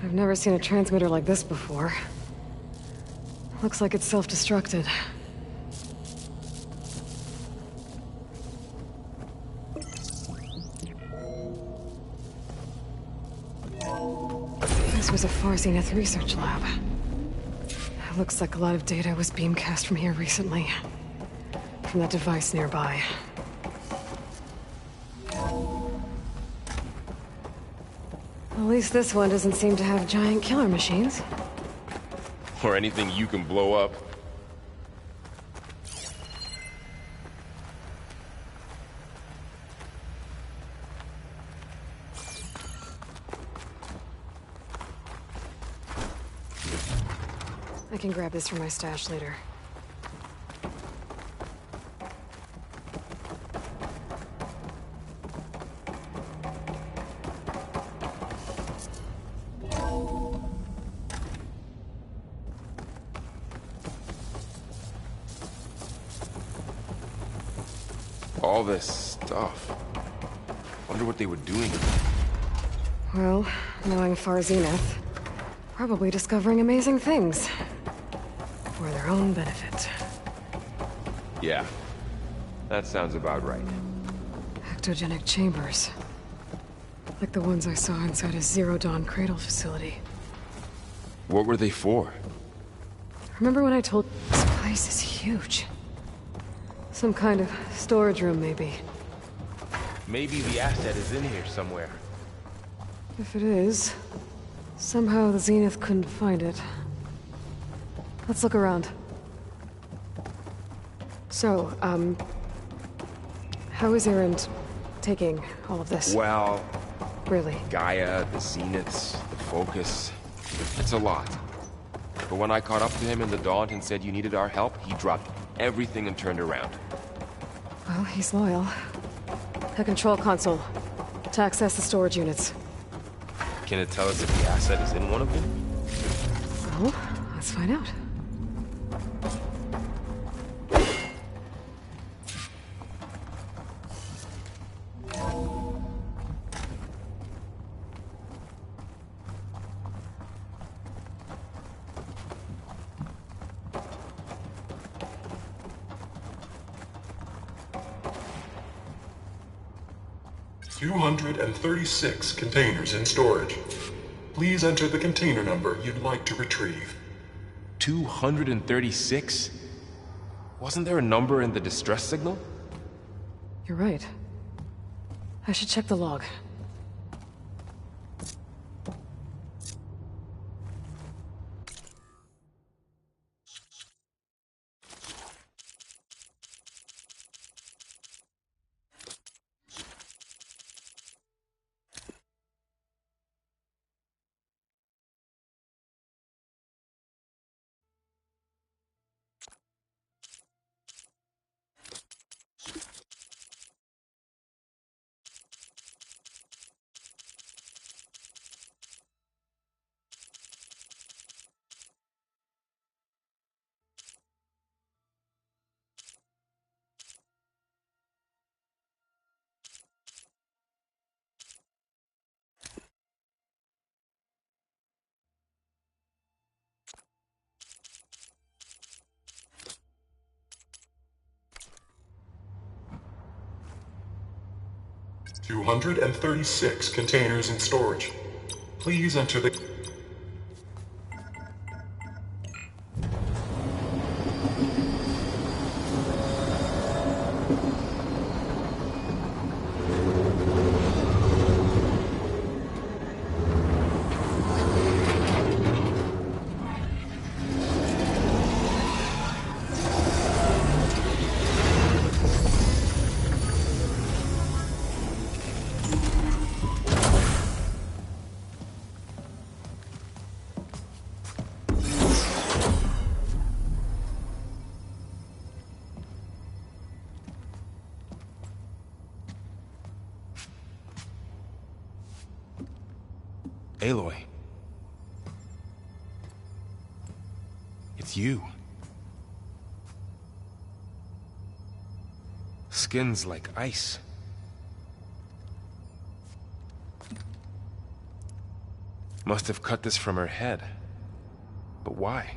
I've never seen a transmitter like this before. Looks like it's self-destructed. This was a Far Zenith research lab. It looks like a lot of data was beamcast from here recently. From that device nearby. At least this one doesn't seem to have giant killer machines. Or anything you can blow up. I can grab this from my stash later. All this stuff. Wonder what they were doing. Well, knowing Far Zenith, probably discovering amazing things. For their own benefit. Yeah. That sounds about right. Ectogenic chambers. Like the ones I saw inside a Zero Dawn cradle facility. What were they for? Remember when I told you this place is huge? Some kind of storage room, maybe. Maybe the asset is in here somewhere. If it is, somehow the Zenith couldn't find it. Let's look around. So, how is Erend taking all of this? Well... Really? Gaia, the Zeniths, the Focus... It's a lot. But when I caught up to him in the Daunt and said you needed our help, he dropped everything and turned around. Well, he's loyal. A control console. To access the storage units. Can it tell us if the asset is in one of them? Well, let's find out. $236 containers in storage. Please enter the container number you'd like to retrieve. 236? Wasn't there a number in the distress signal? You're right. I should check the log. $236 containers in storage. Please enter the... Aloy. It's you. Skin's like ice. Must have cut this from her head. But why?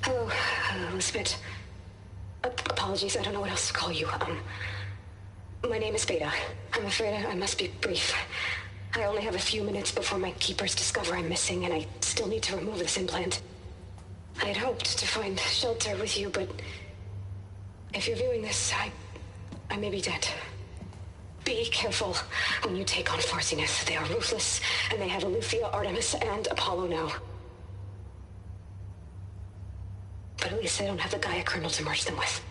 Hello, Elizabeth. Apologies, I don't know what else to call you. My name is Beta. I'm afraid I must be brief. I only have a few minutes before my keepers discover I'm missing, and I still need to remove this implant. I had hoped to find shelter with you, but if you're viewing this, I may be dead. Be careful when you take on Farsiness. They are ruthless, and they have Eleuthia, Artemis, and Apollo now. But at least they don't have the Gaia kernel to merge them with.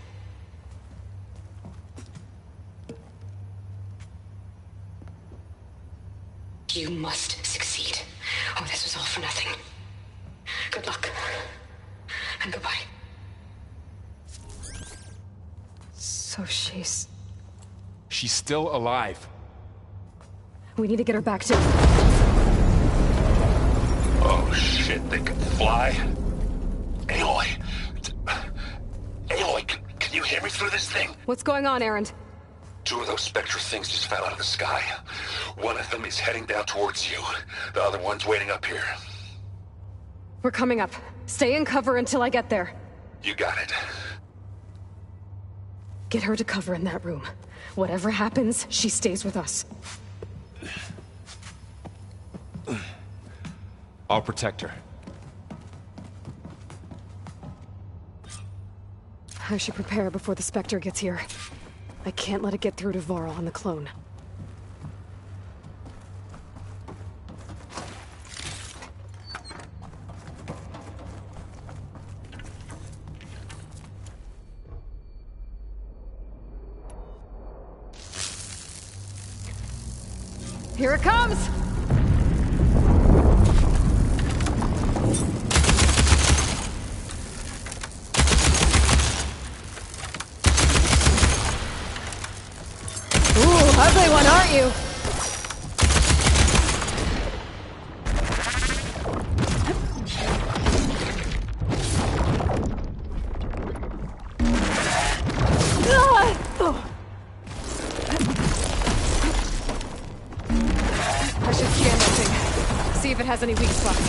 You must succeed, or this was all for nothing. Good luck, and goodbye. So she's still alive. We need to get her back to... Oh shit, they can fly? Aloy! Aloy, can you hear me through this thing? What's going on, Erend? 2 of those Spectre things just fell out of the sky. One of them is heading down towards you. The other one's waiting up here. We're coming up. Stay in cover until I get there. You got it. Get her to cover in that room. Whatever happens, she stays with us. I'll protect her. I should prepare before the Spectre gets here. I can't let it get through to Varl on the clone. Here it comes! Ooh, ugly one, aren't you? I should scan that thing. See if it has any weak spots.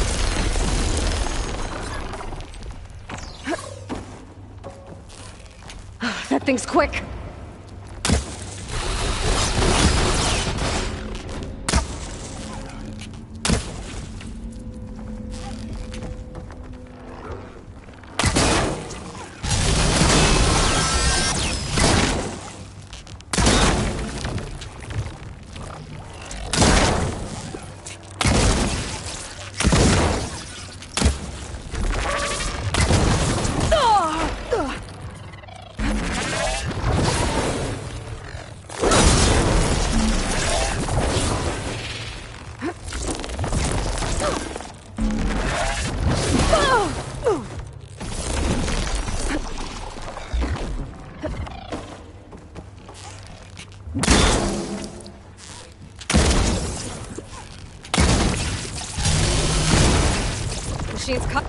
That thing's quick. Machine's cut.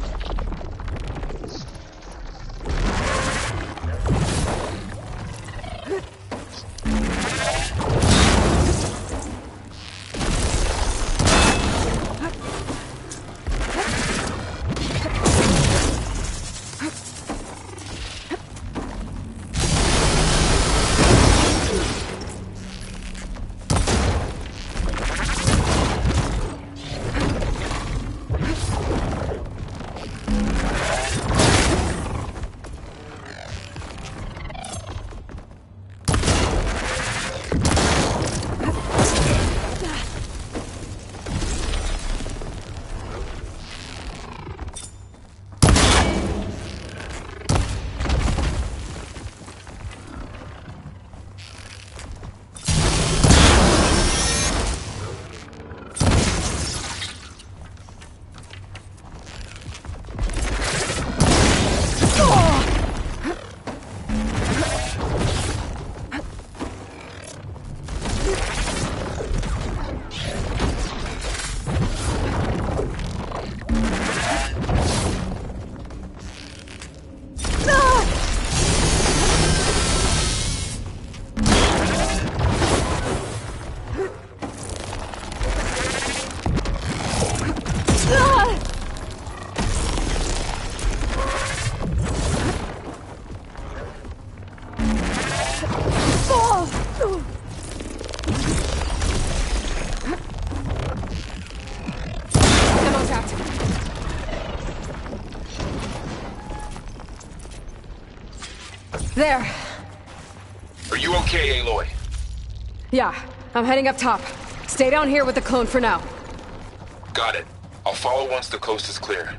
Ammo tapped. There. Are you okay, Aloy? Yeah, I'm heading up top. Stay down here with the clone for now. Got it. I'll follow once the coast is clear.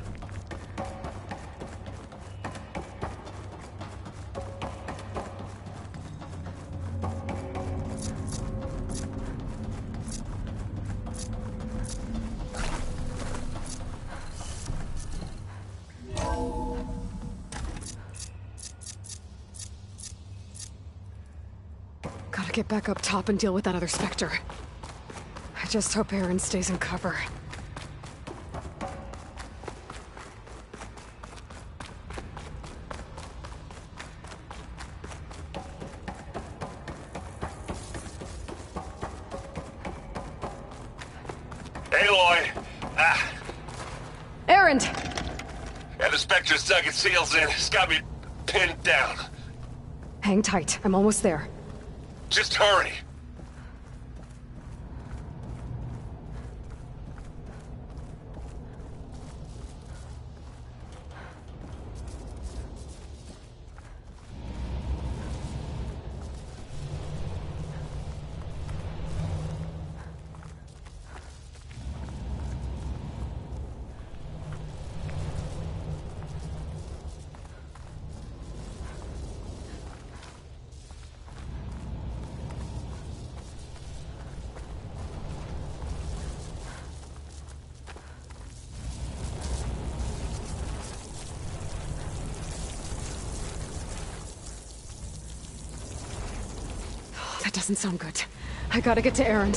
Gotta get back up top and deal with that other Spectre. I just hope Aaron stays in cover. Aloy! Aaron! Yeah, the Spectre's dug its heels in. It's got me pinned down. Hang tight, I'm almost there. Just hurry. That doesn't sound good. I gotta get to Aaron.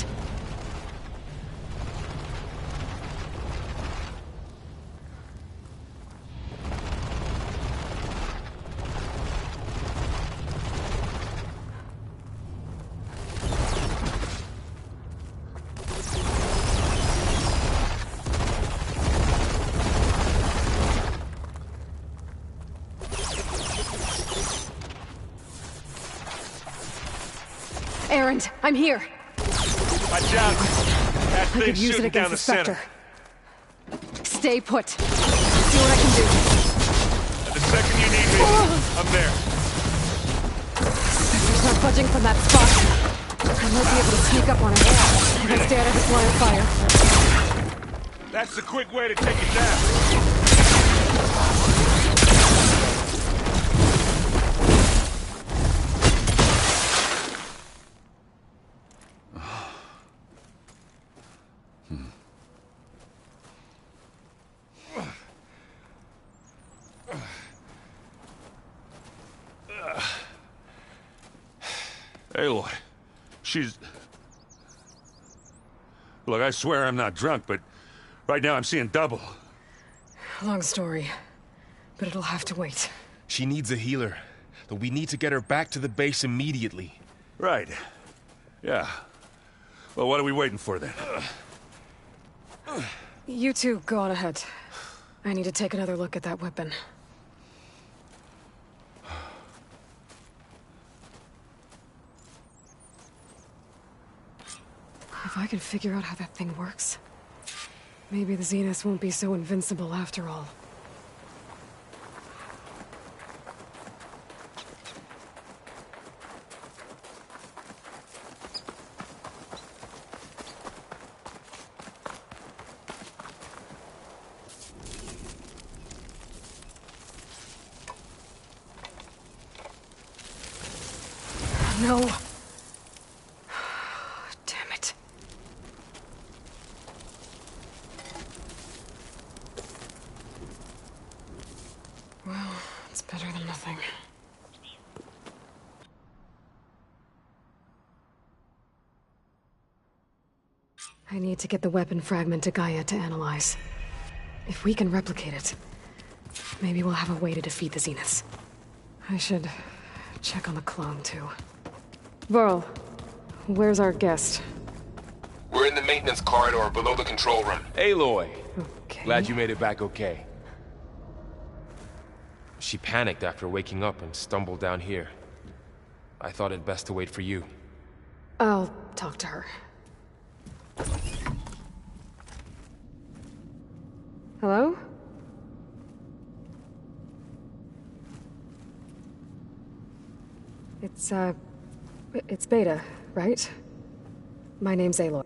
Aaron, I'm here. Watch out! That I could thing's use it shooting down against the the center. Spectre. Stay put. See what I can do. And the second you need me, I'm there. Spectre's not budging from that spot. I might be able to sneak up on him if I stay out of his line of fire. That's the quick way to take it down. Aloy, she's... Look, I swear I'm not drunk, but right now I'm seeing double. Long story, but it'll have to wait. She needs a healer, but we need to get her back to the base immediately. Right. Yeah. Well, what are we waiting for then? You two go on ahead. I need to take another look at that weapon. If I can figure out how that thing works, maybe the Zeniths won't be so invincible after all. No. Damn it. Well, it's better than nothing. I need to get the weapon fragment to Gaia to analyze. If we can replicate it, maybe we'll have a way to defeat the Zeniths. I should check on the clone, too. Varl, where's our guest? We're in the maintenance corridor below the control room. Aloy! Okay. Glad you made it back okay. She panicked after waking up and stumbled down here. I thought it best to wait for you. I'll talk to her. Hello? It's Beta, right? My name's Aloy.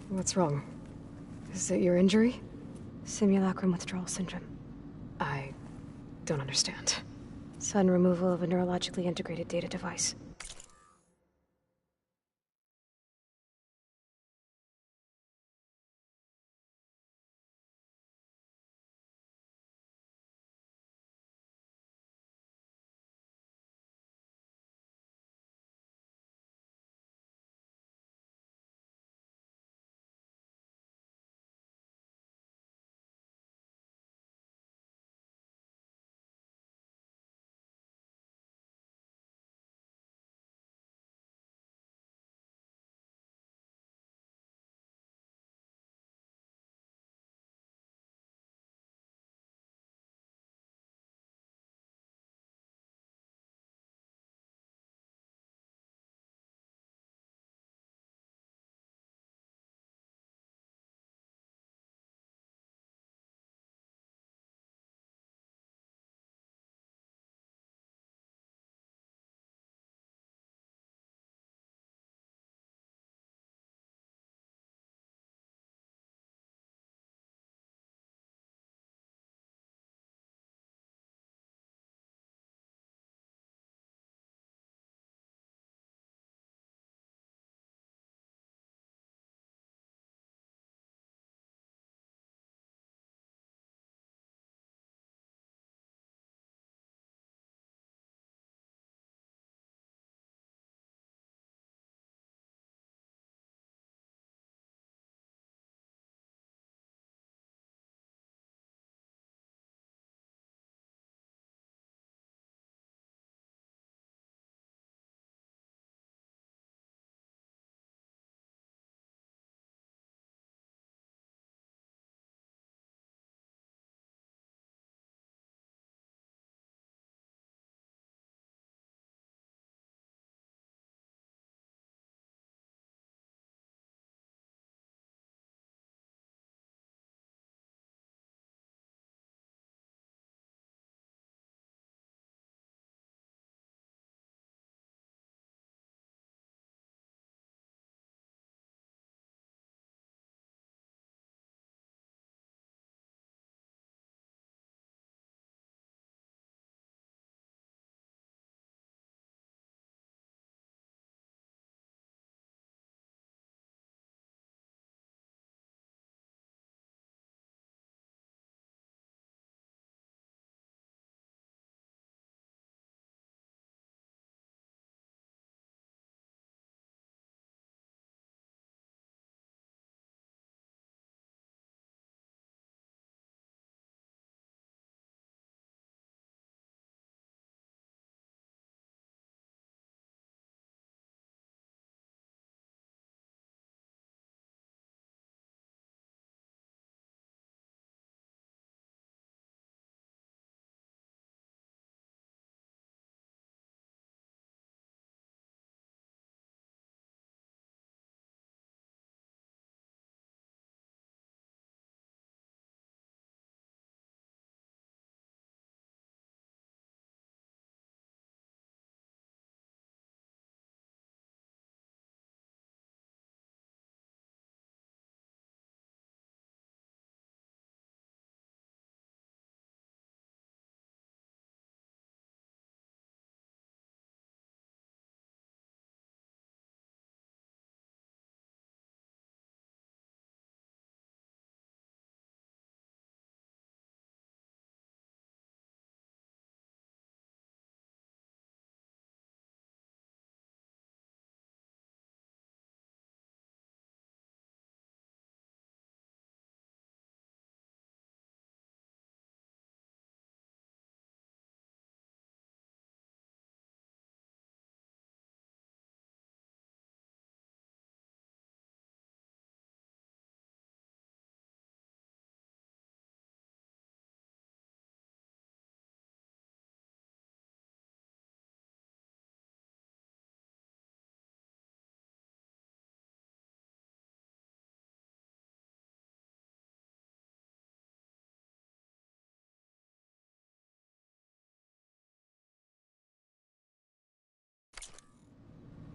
What's wrong? Is it your injury? Simulacrum withdrawal syndrome. I don't understand. Sudden removal of a neurologically integrated data device.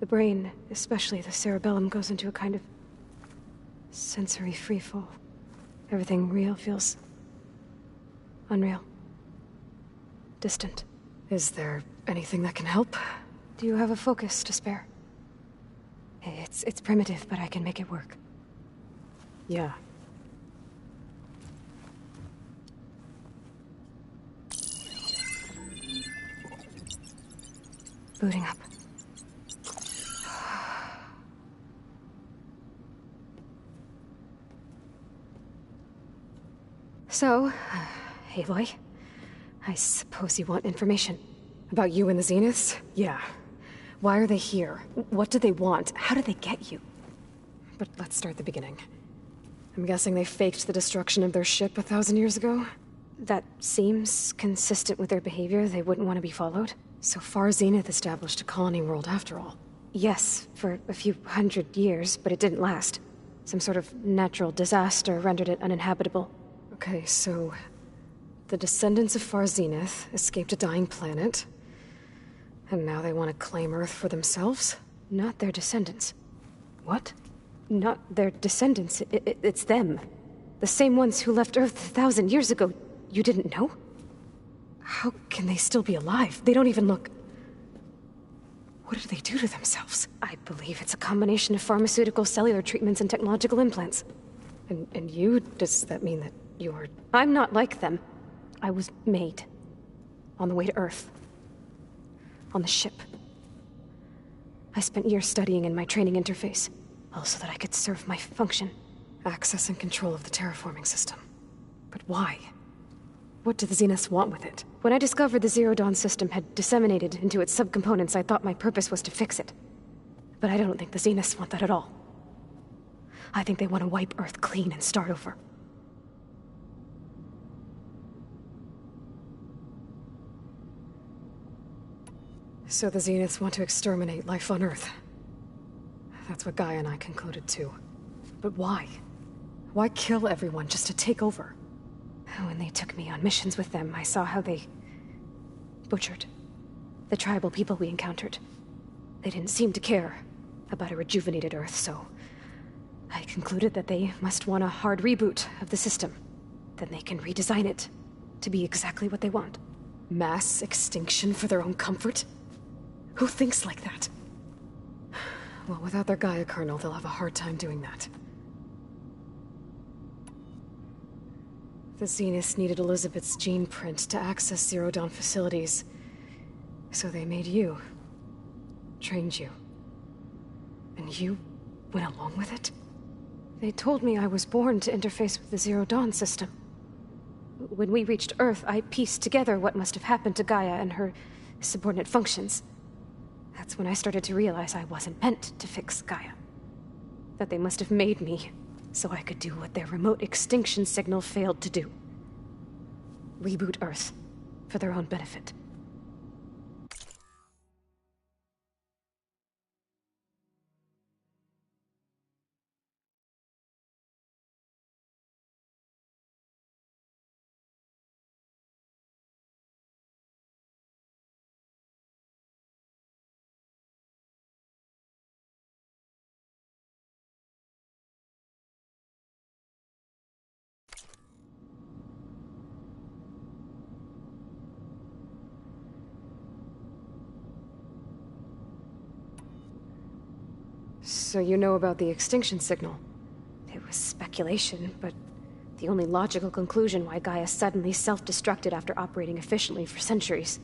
The brain, especially the cerebellum, goes into a kind of sensory freefall. Everything real feels unreal. Distant. Is there anything that can help? Do you have a focus to spare? It's primitive, but I can make it work. Yeah. Booting up. So, Aloy, I suppose you want information. About you and the Zeniths? Yeah. Why are they here? What do they want? How did they get you? But let's start at the beginning. I'm guessing they faked the destruction of their ship 1,000 years ago? That seems consistent with their behavior. They wouldn't want to be followed. So far, Zenith established a colony world after all. Yes, for a few hundred years, but it didn't last. Some sort of natural disaster rendered it uninhabitable. Okay, so the descendants of Far Zenith escaped a dying planet, and now they want to claim Earth for themselves? Not their descendants. What? Not their descendants. It's them. The same ones who left Earth 1,000 years ago. You didn't know? How can they still be alive? They don't even look... What did they do to themselves? I believe it's a combination of pharmaceutical, cellular treatments, and technological implants. And you? Does that mean that you're... I'm not like them. I was made. On the way to Earth. On the ship. I spent years studying in my training interface, all so that I could serve my function. Access and control of the terraforming system. But why? What do the Zeniths want with it? When I discovered the Zero Dawn system had disseminated into its subcomponents, I thought my purpose was to fix it. But I don't think the Zeniths want that at all. I think they want to wipe Earth clean and start over. So the Zeniths want to exterminate life on Earth. That's what Gaia and I concluded too. But why? Why kill everyone just to take over? When they took me on missions with them, I saw how they... butchered the tribal people we encountered. They didn't seem to care about a rejuvenated Earth, so... I concluded that they must want a hard reboot of the system. Then they can redesign it to be exactly what they want. Mass extinction for their own comfort? Who thinks like that? Well, without their Gaia kernel, they'll have a hard time doing that. The Zeniths needed Elizabeth's gene print to access Zero Dawn facilities. So they made you. Trained you. And you went along with it? They told me I was born to interface with the Zero Dawn system. When we reached Earth, I pieced together what must have happened to Gaia and her subordinate functions. That's when I started to realize I wasn't meant to fix Gaia. That they must have made me so I could do what their remote extinction signal failed to do. Reboot Earth for their own benefit. So you know about the extinction signal? It was speculation, but the only logical conclusion why Gaia suddenly self-destructed after operating efficiently for centuries.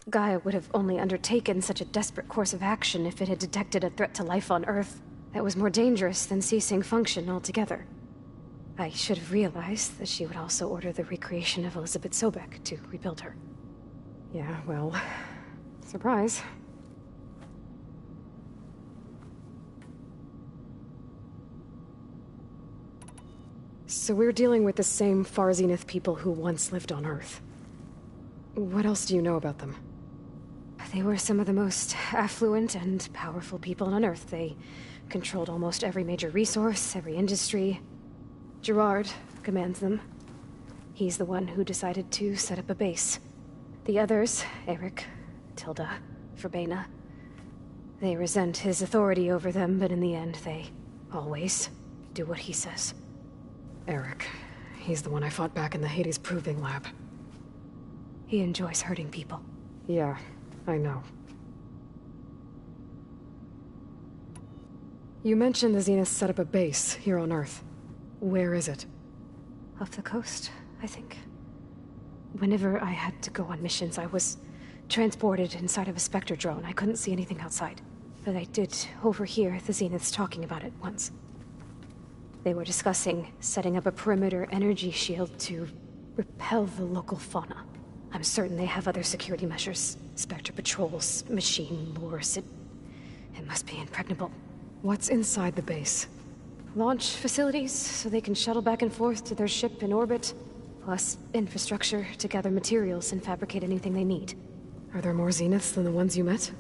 Gaia would have only undertaken such a desperate course of action if it had detected a threat to life on Earth that was more dangerous than ceasing function altogether. I should have realized that she would also order the recreation of Elizabeth Sobek to rebuild her. Yeah, well, surprise. So we're dealing with the same Far Zenith people who once lived on Earth. What else do you know about them? They were some of the most affluent and powerful people on Earth. They controlled almost every major resource, every industry. Gerard commands them. He's the one who decided to set up a base. The others, Eric, Tilda, Verbena, they resent his authority over them, but in the end, they always do what he says. Eric. He's the one I fought back in the Hades Proving Lab. He enjoys hurting people. Yeah, I know. You mentioned the Zenith set up a base here on Earth. Where is it? Off the coast, I think. Whenever I had to go on missions, I was transported inside of a Spectre drone. I couldn't see anything outside. But I did overhear the Zeniths talking about it once. They were discussing setting up a perimeter energy shield to repel the local fauna. I'm certain they have other security measures. Spectre patrols, machine lures. It must be impregnable. What's inside the base? Launch facilities, so they can shuttle back and forth to their ship in orbit. Plus infrastructure to gather materials and fabricate anything they need. Are there more Zeniths than the ones you met?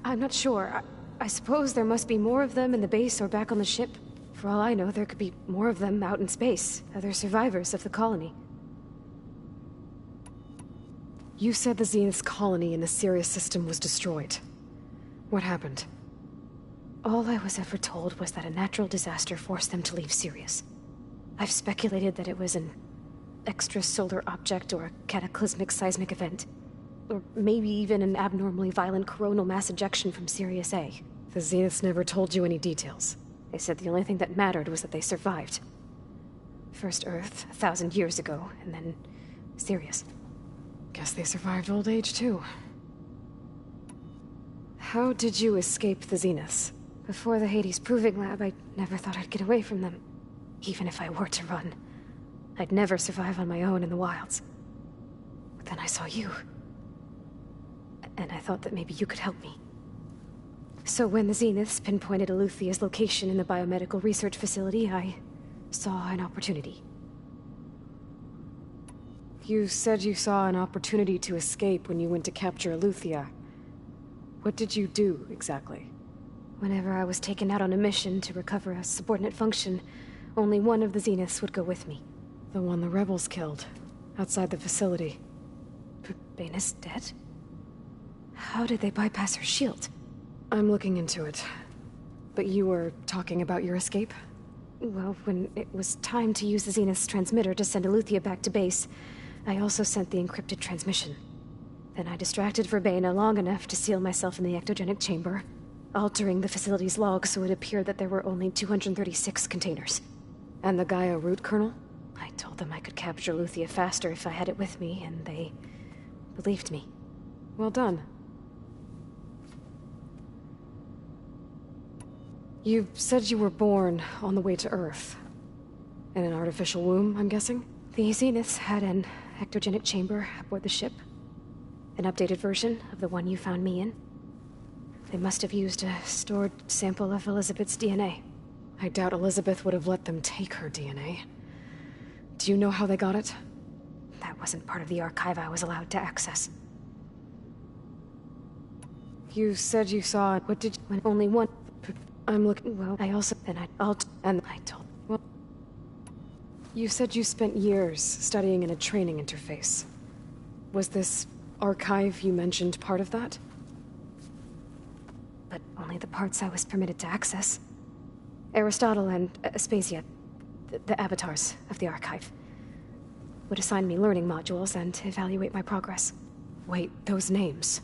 I'm not sure. I suppose there must be more of them in the base or back on the ship. For all I know, there could be more of them out in space, other survivors of the colony. You said the Zenith's colony in the Sirius system was destroyed. What happened? All I was ever told was that a natural disaster forced them to leave Sirius. I've speculated that it was an extrasolar object or a cataclysmic seismic event. Or maybe even an abnormally violent coronal mass ejection from Sirius A. The Zeniths never told you any details. They said the only thing that mattered was that they survived. First Earth, 1,000 years ago, and then Sirius. Guess they survived old age, too. How did you escape the Zeniths? Before the Hades Proving Lab, I never thought I'd get away from them. Even if I were to run. I'd never survive on my own in the wilds. But then I saw you. And I thought that maybe you could help me. So when the Zeniths pinpointed Eluthia's location in the biomedical research facility, I saw an opportunity. You said you saw an opportunity to escape when you went to capture Eluthia. What did you do, exactly? Whenever I was taken out on a mission to recover a subordinate function, only one of the Zeniths would go with me. The one the rebels killed, outside the facility. Verbana's dead? How did they bypass her shield? I'm looking into it. But you were talking about your escape? Well, when it was time to use the Zenith's transmitter to send Eluthia back to base, I also sent the encrypted transmission. Then I distracted Verbena long enough to seal myself in the ectogenic chamber, altering the facility's log so it appeared that there were only 236 containers. And the Gaia root kernel? I told them I could capture Eluthia faster if I had it with me, and they believed me. Well done. You said you were born on the way to Earth. In an artificial womb, I'm guessing? The Zeniths had an ectogenic chamber aboard the ship. An updated version of the one you found me in. They must have used a stored sample of Elizabeth's DNA. I doubt Elizabeth would have let them take her DNA. Do you know how they got it? That wasn't part of the archive I was allowed to access. You said you saw it. What did you... When only one... I'm looking... Well, I also... And I told... Well... You said you spent years studying in a training interface. Was this archive you mentioned part of that? But only the parts I was permitted to access. Aristotle and Aspasia, the avatars of the archive, would assign me learning modules and evaluate my progress. Wait, those names...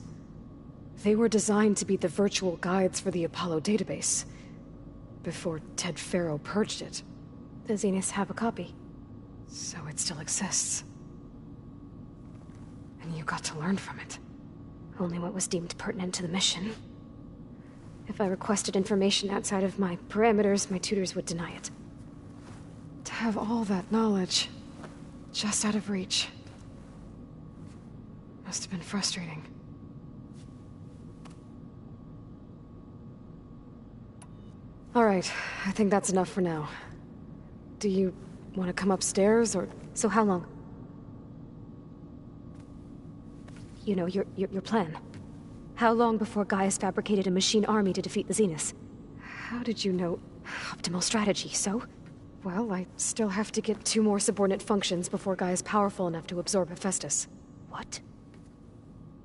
They were designed to be the virtual guides for the Apollo database, before Ted Faro purged it. The Zeniths have a copy. So it still exists. And you got to learn from it. Only what was deemed pertinent to the mission. If I requested information outside of my parameters, my tutors would deny it. To have all that knowledge, just out of reach. Must have been frustrating. Alright, I think that's enough for now. Do you want to come upstairs, or... So how long? You know, your plan. How long before Gaius fabricated a machine army to defeat the Zeniths? How did you know? Optimal strategy, so? Well, I still have to get 2 more subordinate functions before Gaia's powerful enough to absorb Hephaestus. What?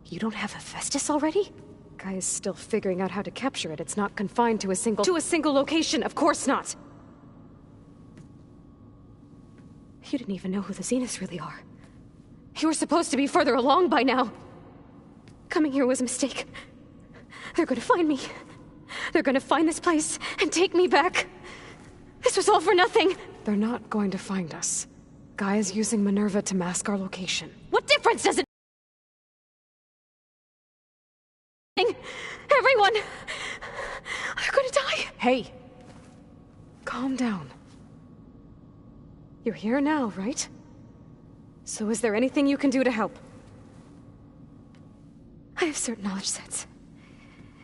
You don't have Hephaestus already? Gaia's still figuring out how to capture it. It's not confined to a single... To a single location! Of course not! You didn't even know who the Zeniths really are. You were supposed to be further along by now! Coming here was a mistake. They're gonna find me. They're gonna find this place and take me back. This was all for nothing! They're not going to find us. Gaia's using Minerva to mask our location. What difference does it... Everyone! They're gonna die! Hey! Calm down. You're here now, right? So is there anything you can do to help? I have certain knowledge sets.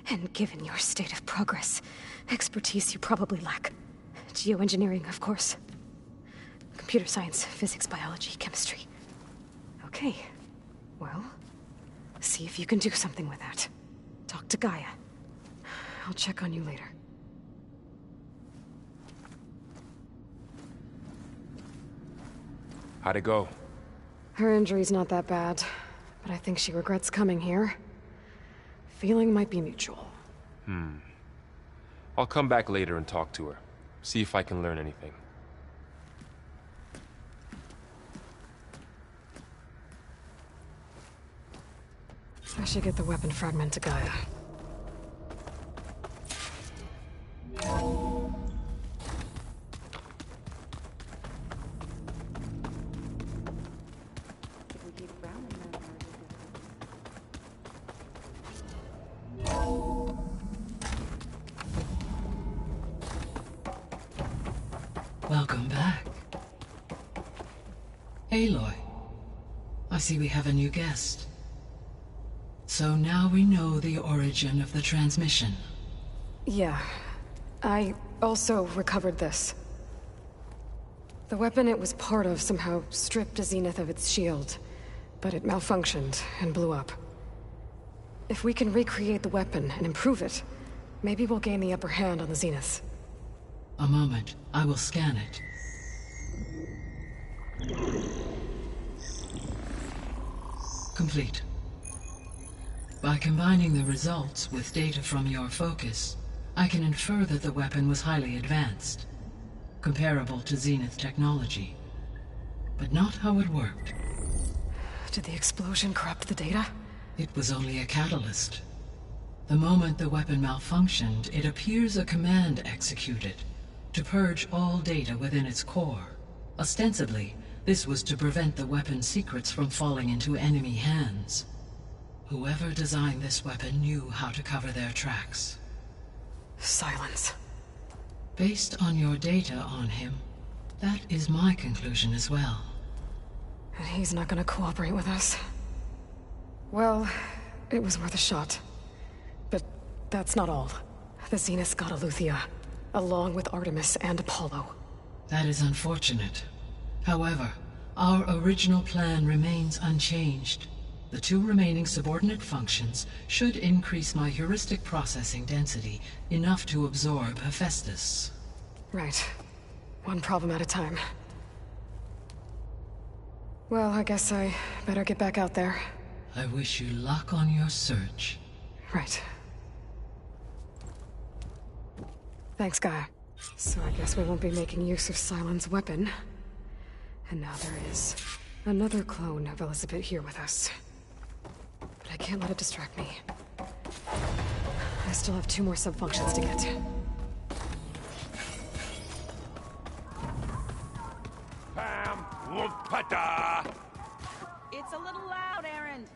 And given your state of progress, expertise you probably lack. Geoengineering, of course. Computer science, physics, biology, chemistry. Okay. Well, see if you can do something with that. Talk to Gaia. I'll check on you later. How'd it go? Her injury's not that bad, but I think she regrets coming here. Feeling might be mutual. I'll come back later and talk to her. See if I can learn anything. I should get the weapon fragment to Gaia. Welcome back. Aloy, I see we have a new guest. So now we know the origin of the transmission. Yeah. I also recovered this. The weapon it was part of somehow stripped a Zenith of its shield, but it malfunctioned and blew up. If we can recreate the weapon and improve it, maybe we'll gain the upper hand on the Zeniths. A moment. I will scan it. Complete. By combining the results with data from your focus, I can infer that the weapon was highly advanced, comparable to Zenith technology, but not how it worked. Did the explosion corrupt the data? It was only a catalyst. The moment the weapon malfunctioned, it appears a command executed to purge all data within its core. Ostensibly, this was to prevent the weapon's secrets from falling into enemy hands. Whoever designed this weapon knew how to cover their tracks. Silence. Based on your data on him, that is my conclusion as well. And he's not gonna cooperate with us. Well, it was worth a shot. But that's not all. The Zeniths got Eleuthia, along with Artemis and Apollo. That is unfortunate. However, our original plan remains unchanged. The 2 remaining subordinate functions should increase my heuristic processing density enough to absorb Hephaestus. Right. One problem at a time. Well, I guess I better get back out there. I wish you luck on your search. Right. Thanks, Gaia. So I guess we won't be making use of Sylens' weapon. And now there is another clone of Elizabeth here with us. But I can't let it distract me. I still have 2 more sub-functions to get. Pam Wupata! It's a little loud, Erend.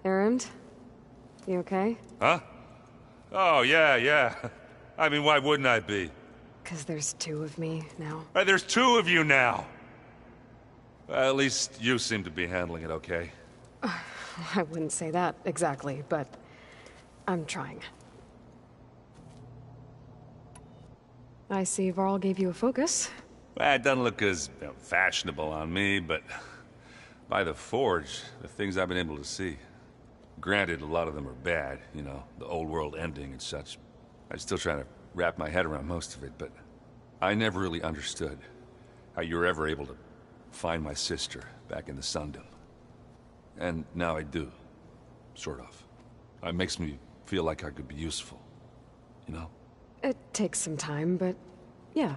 Erend? You okay? Huh? Oh, yeah. I mean, why wouldn't I be? 'Cause there's two of me now. There's two of you now! At least you seem to be handling it okay. I wouldn't say that exactly, but I'm trying. I see Varl gave you a focus. Well, it doesn't look as fashionable on me, but by the Forge, the things I've been able to see. Granted, a lot of them are bad, you know, the old world ending and such. I'm still trying to wrap my head around most of it, but I never really understood how you were ever able to find my sister back in the Sundom. And now I do. Sort of. It makes me feel like I could be useful. You know? It takes some time, but yeah.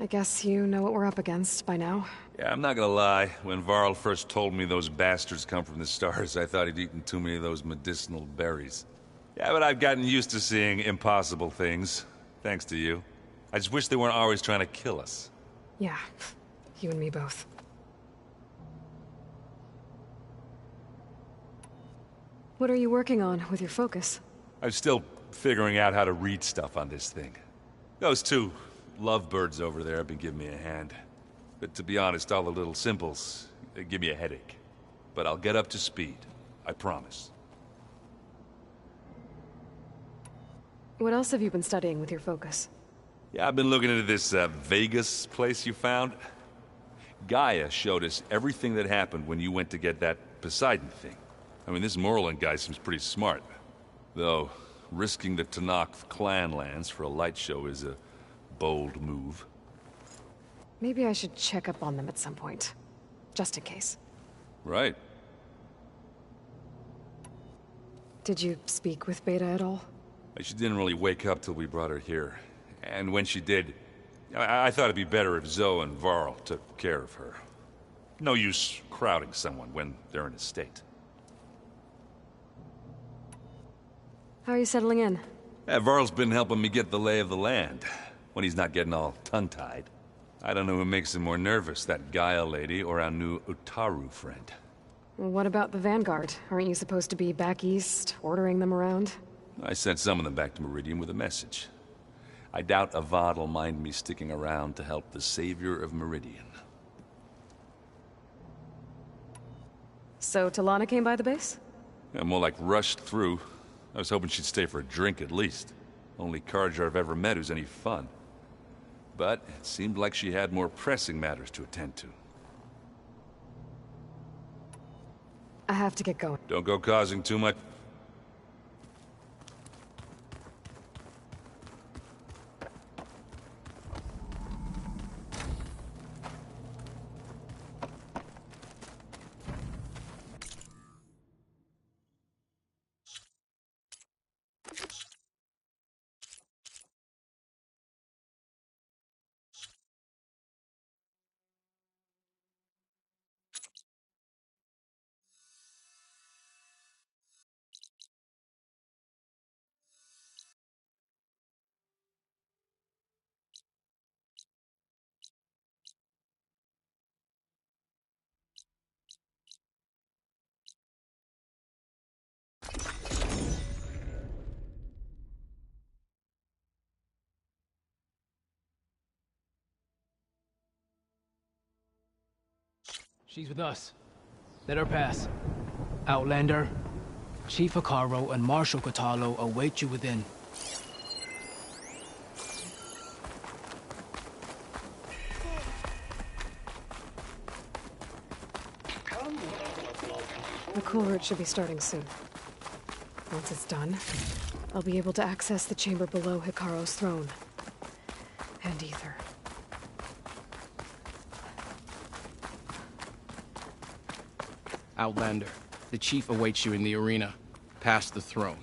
I guess you know what we're up against by now. Yeah, I'm not gonna lie. When Varl first told me those bastards come from the stars, I thought he'd eaten too many of those medicinal berries. Yeah, but I've gotten used to seeing impossible things, thanks to you. I just wish they weren't always trying to kill us. Yeah, you and me both. What are you working on with your focus? I'm still figuring out how to read stuff on this thing. Those two lovebirds over there have been giving me a hand. But to be honest, all the little symbols, they give me a headache. But I'll get up to speed. I promise. What else have you been studying with your focus? Yeah, I've been looking into this Vegas place you found. Gaia showed us everything that happened when you went to get that Poseidon thing. I mean, this Morlund guy seems pretty smart. Though, risking the Tenakth clan lands for a light show is a bold move. Maybe I should check up on them at some point. Just in case. Right. Did you speak with Beta at all? She didn't really wake up till we brought her here. And when she did, I thought it'd be better if Zoe and Varl took care of her. No use crowding someone when they're in a state. How are you settling in? Varl's been helping me get the lay of the land, when he's not getting all tongue-tied. I don't know who makes him more nervous, that Gaia lady or our new Utaru friend. What about the Vanguard? Aren't you supposed to be back east, ordering them around? I sent some of them back to Meridian with a message. I doubt Avad will mind me sticking around to help the savior of Meridian. So Talana came by the base? Yeah, more like rushed through. I was hoping she'd stay for a drink at least. Only Carja I've ever met who's any fun. But it seemed like she had more pressing matters to attend to. I have to get going. Don't go causing too much... She's with us. Let her pass. Outlander, Chief Hekarro and Marshal Kotallo await you within. The cool route should be starting soon. Once it's done, I'll be able to access the chamber below Hekarro's throne. And Ether. Outlander, the Chief awaits you in the arena, past the throne.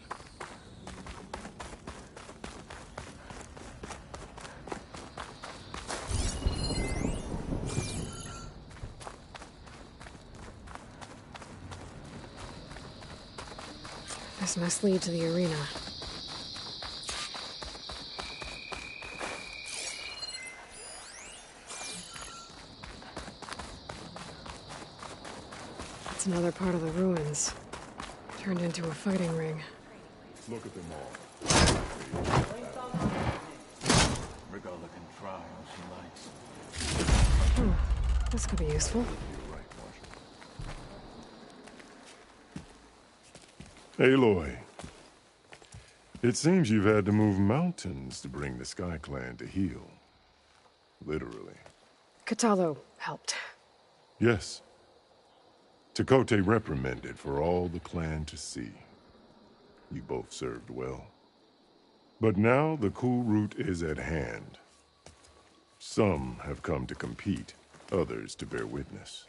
This must lead to the arena. That's another part of the ruins. Turned into a fighting ring. Look at them all. Regalla can try all she likes. This could be useful. Aloy. It seems you've had to move mountains to bring the Sky Clan to heel. Literally. Kotallo helped. Yes. Tekote reprimanded for all the clan to see. You both served well. But now the cool route is at hand. Some have come to compete, others to bear witness.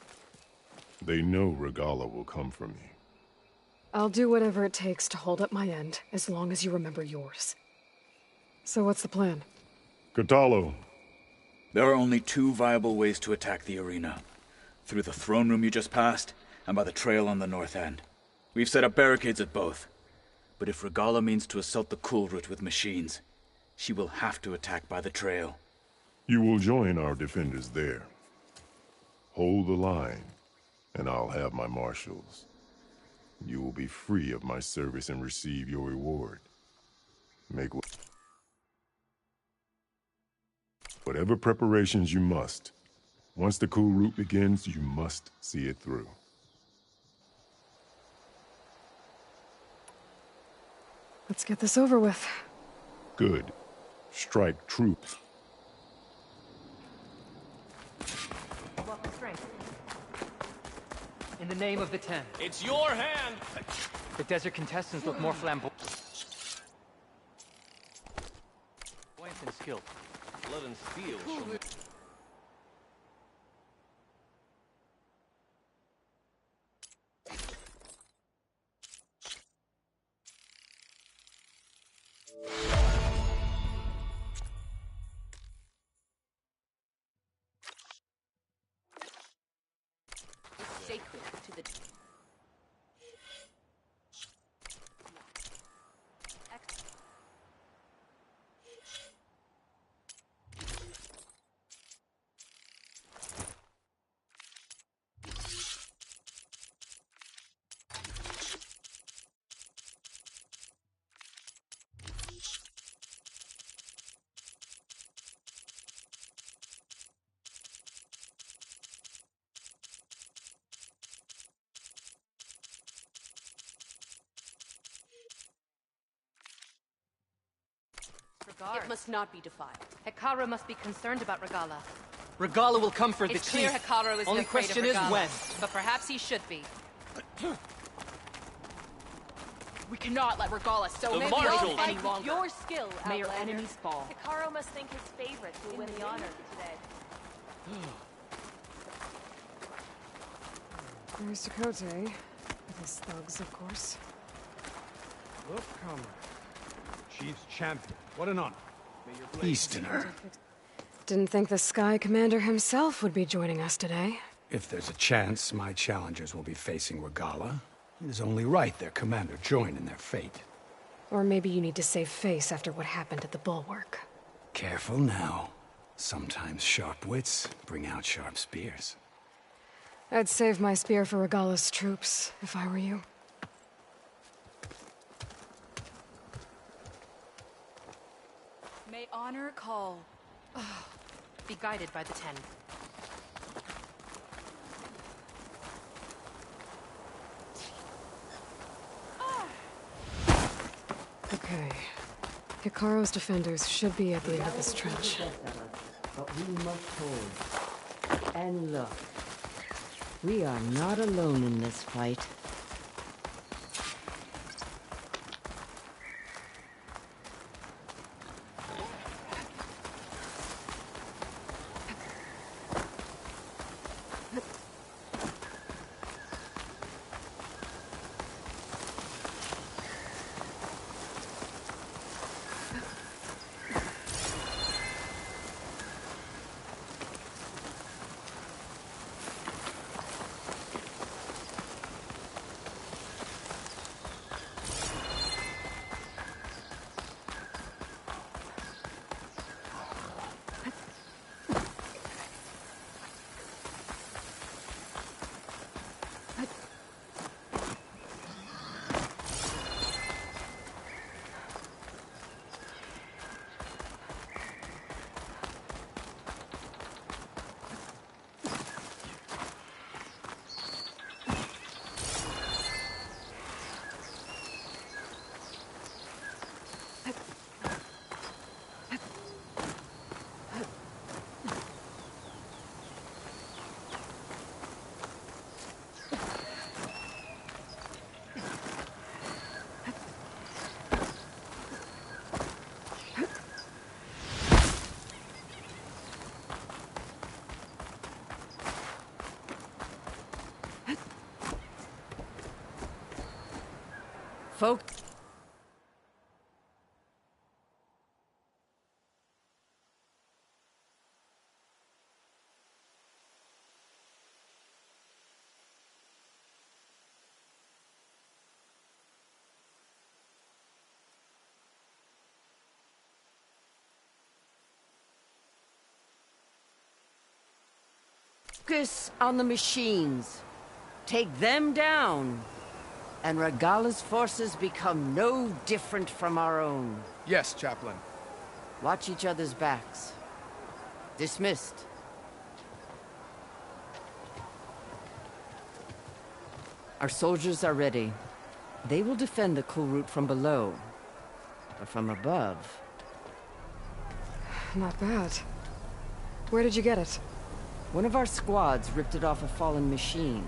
They know Regalla will come for me. I'll do whatever it takes to hold up my end, as long as you remember yours. So what's the plan? Kotallo. There are only two viable ways to attack the arena. Through the throne room you just passed, and by the trail on the north end. We've set up barricades at both. But if Regalla means to assault the cool route with machines, she will have to attack by the trail. You will join our defenders there. Hold the line, and I'll have my marshals. You will be free of my service and receive your reward. Make whatever preparations you must. Once the cool route begins, you must see it through. Let's get this over with. Good. Strike troops. Walk straight. In the name of the Ten. It's your hand! The desert contestants look more flamboyant and skilled. Blood and steel. Sacred to the... It must not be defiled. Hekarro must be concerned about Regalla. Regalla will come for the It's chief. clear Hekarro isn't Only afraid question of is Regalla, when. but perhaps he should be. We cannot let Regalla so The many Marshals. any longer. Your skill, May your Outlander. enemies fall. Hekarro must think his favorites will win the honor today. There's Tekote, with his thugs, of course. Look, comrade. Chief's champion. What an honor. Easterner. Didn't think the Sky Commander himself would be joining us today. If there's a chance my challengers will be facing Regalla, it is only right their commander join in their fate. Or maybe you need to save face after what happened at the Bulwark. Careful now. Sometimes sharp wits bring out sharp spears. I'd save my spear for Regalla's troops, if I were you. May honor call. Be guided by the Ten. Okay. Hekarro's defenders should be at the end of this trench. But we must hold. And look, we are not alone in this fight. Folks. Focus on the machines. Take them down. And Regalla's forces become no different from our own. Yes, Chaplain. Watch each other's backs. Dismissed. Our soldiers are ready. They will defend the Kulrut from below. But from above... Not bad. Where did you get it? One of our squads ripped it off a fallen machine.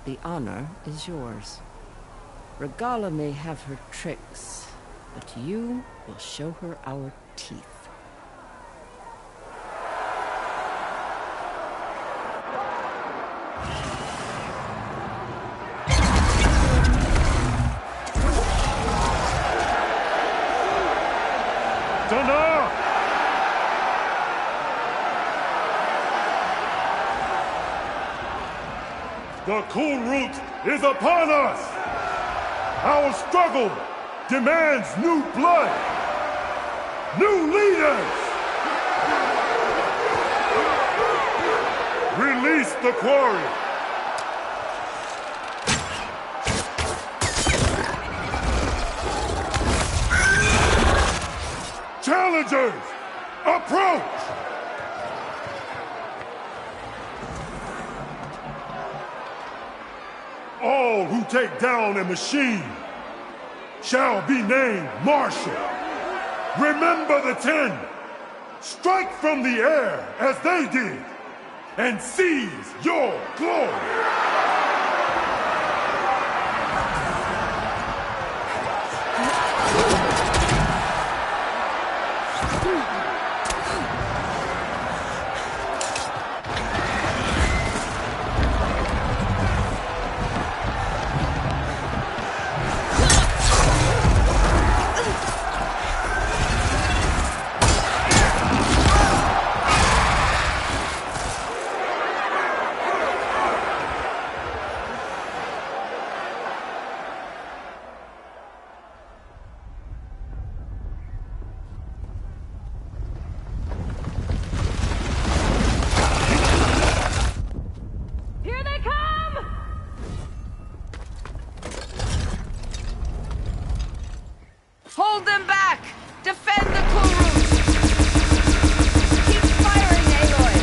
The honor is yours. Regalla may have her tricks, but you will show her our teeth. The Kulrut is upon us! Our struggle demands new blood! New leaders! Release the quarry! Challengers, approach! All who take down a machine shall be named Marshal. Remember the 10. Strike from the air as they did, and seize your glory. Hold them back! Defend the Kulrut! Keep firing, Aloy!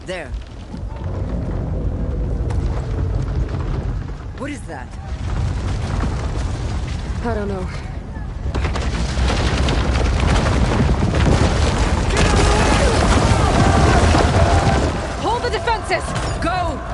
There. What is that? I don't know. Hold the defenses! Go!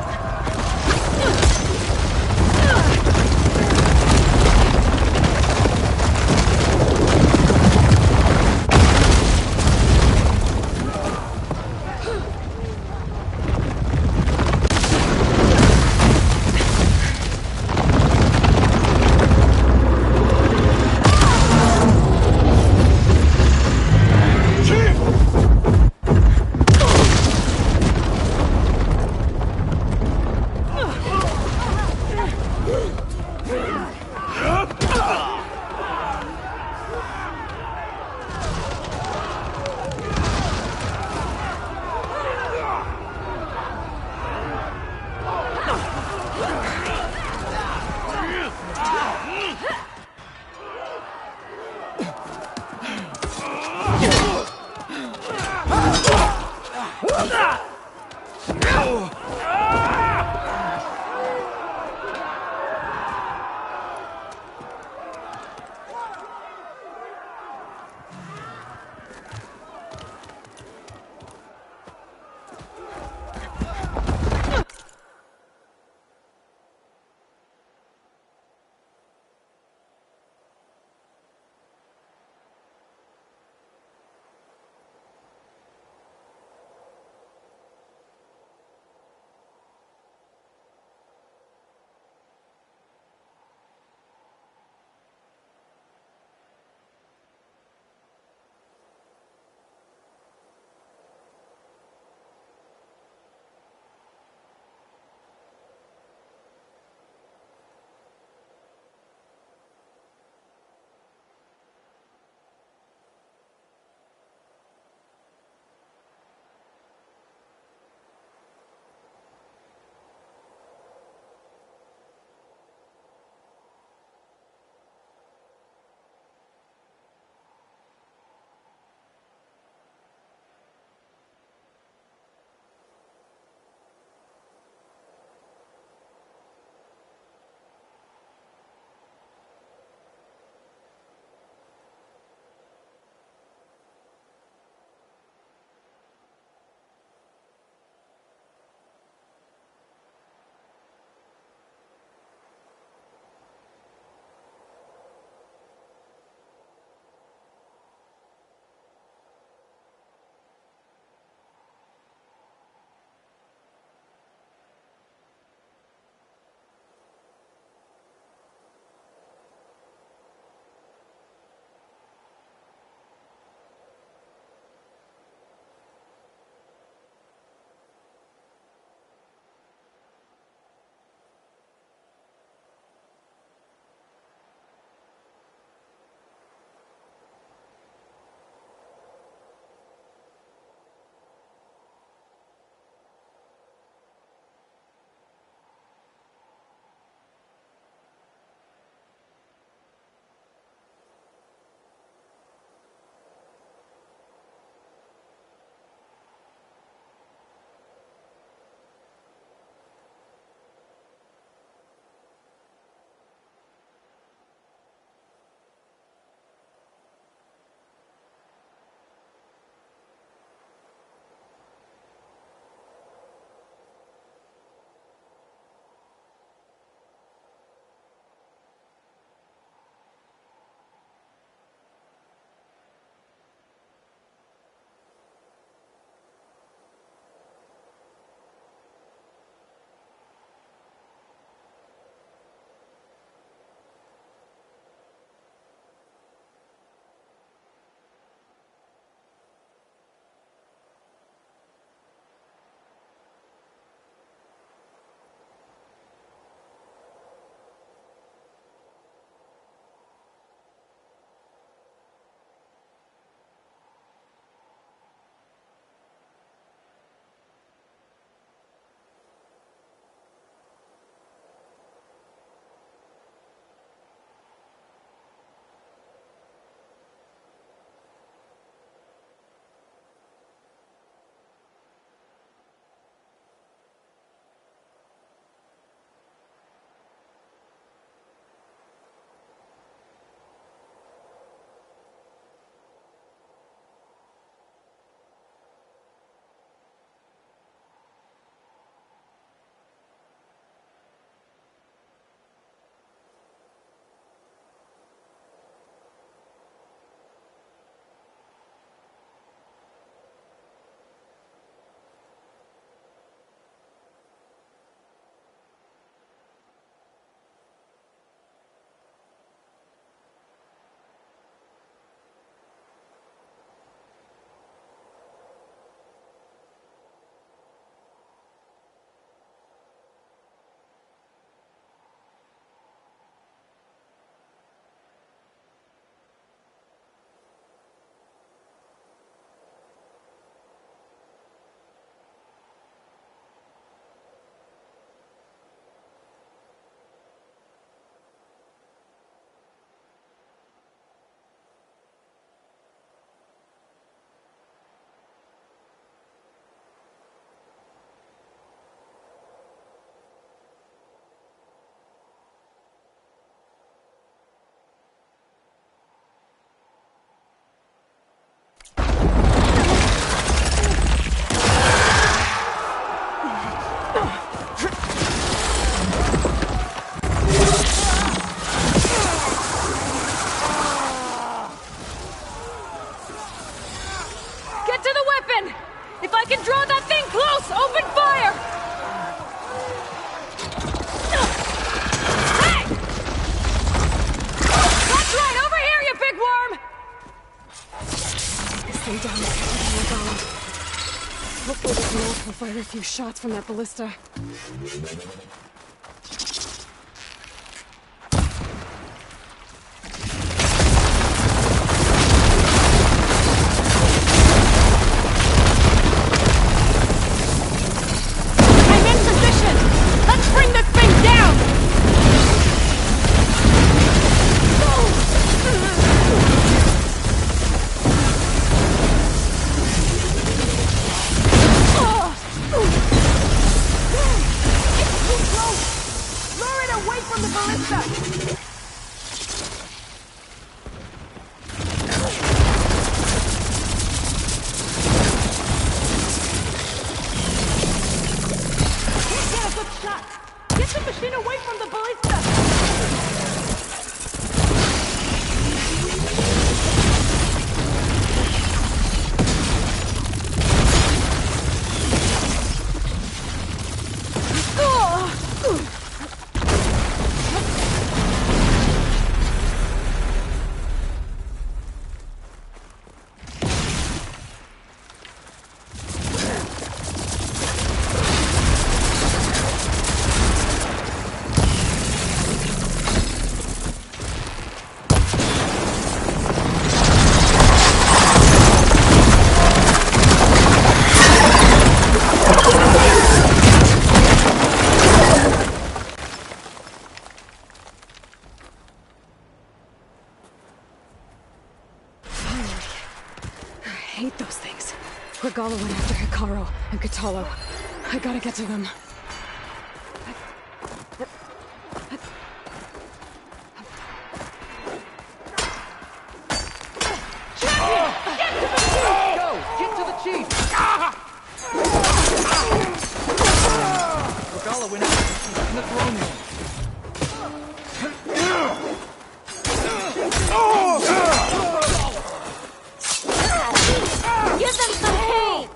Another few shots from that ballista. I'm in position! Let's bring this thing down! Lure it away from the ballista! Get a good shot! Get the machine away from the ballista! I hate those things. Regalla went after Hekarro and Kotallo. I gotta get to them. Go! Get to the chief! Regalla went after the chief in the throne room. Give them some pain!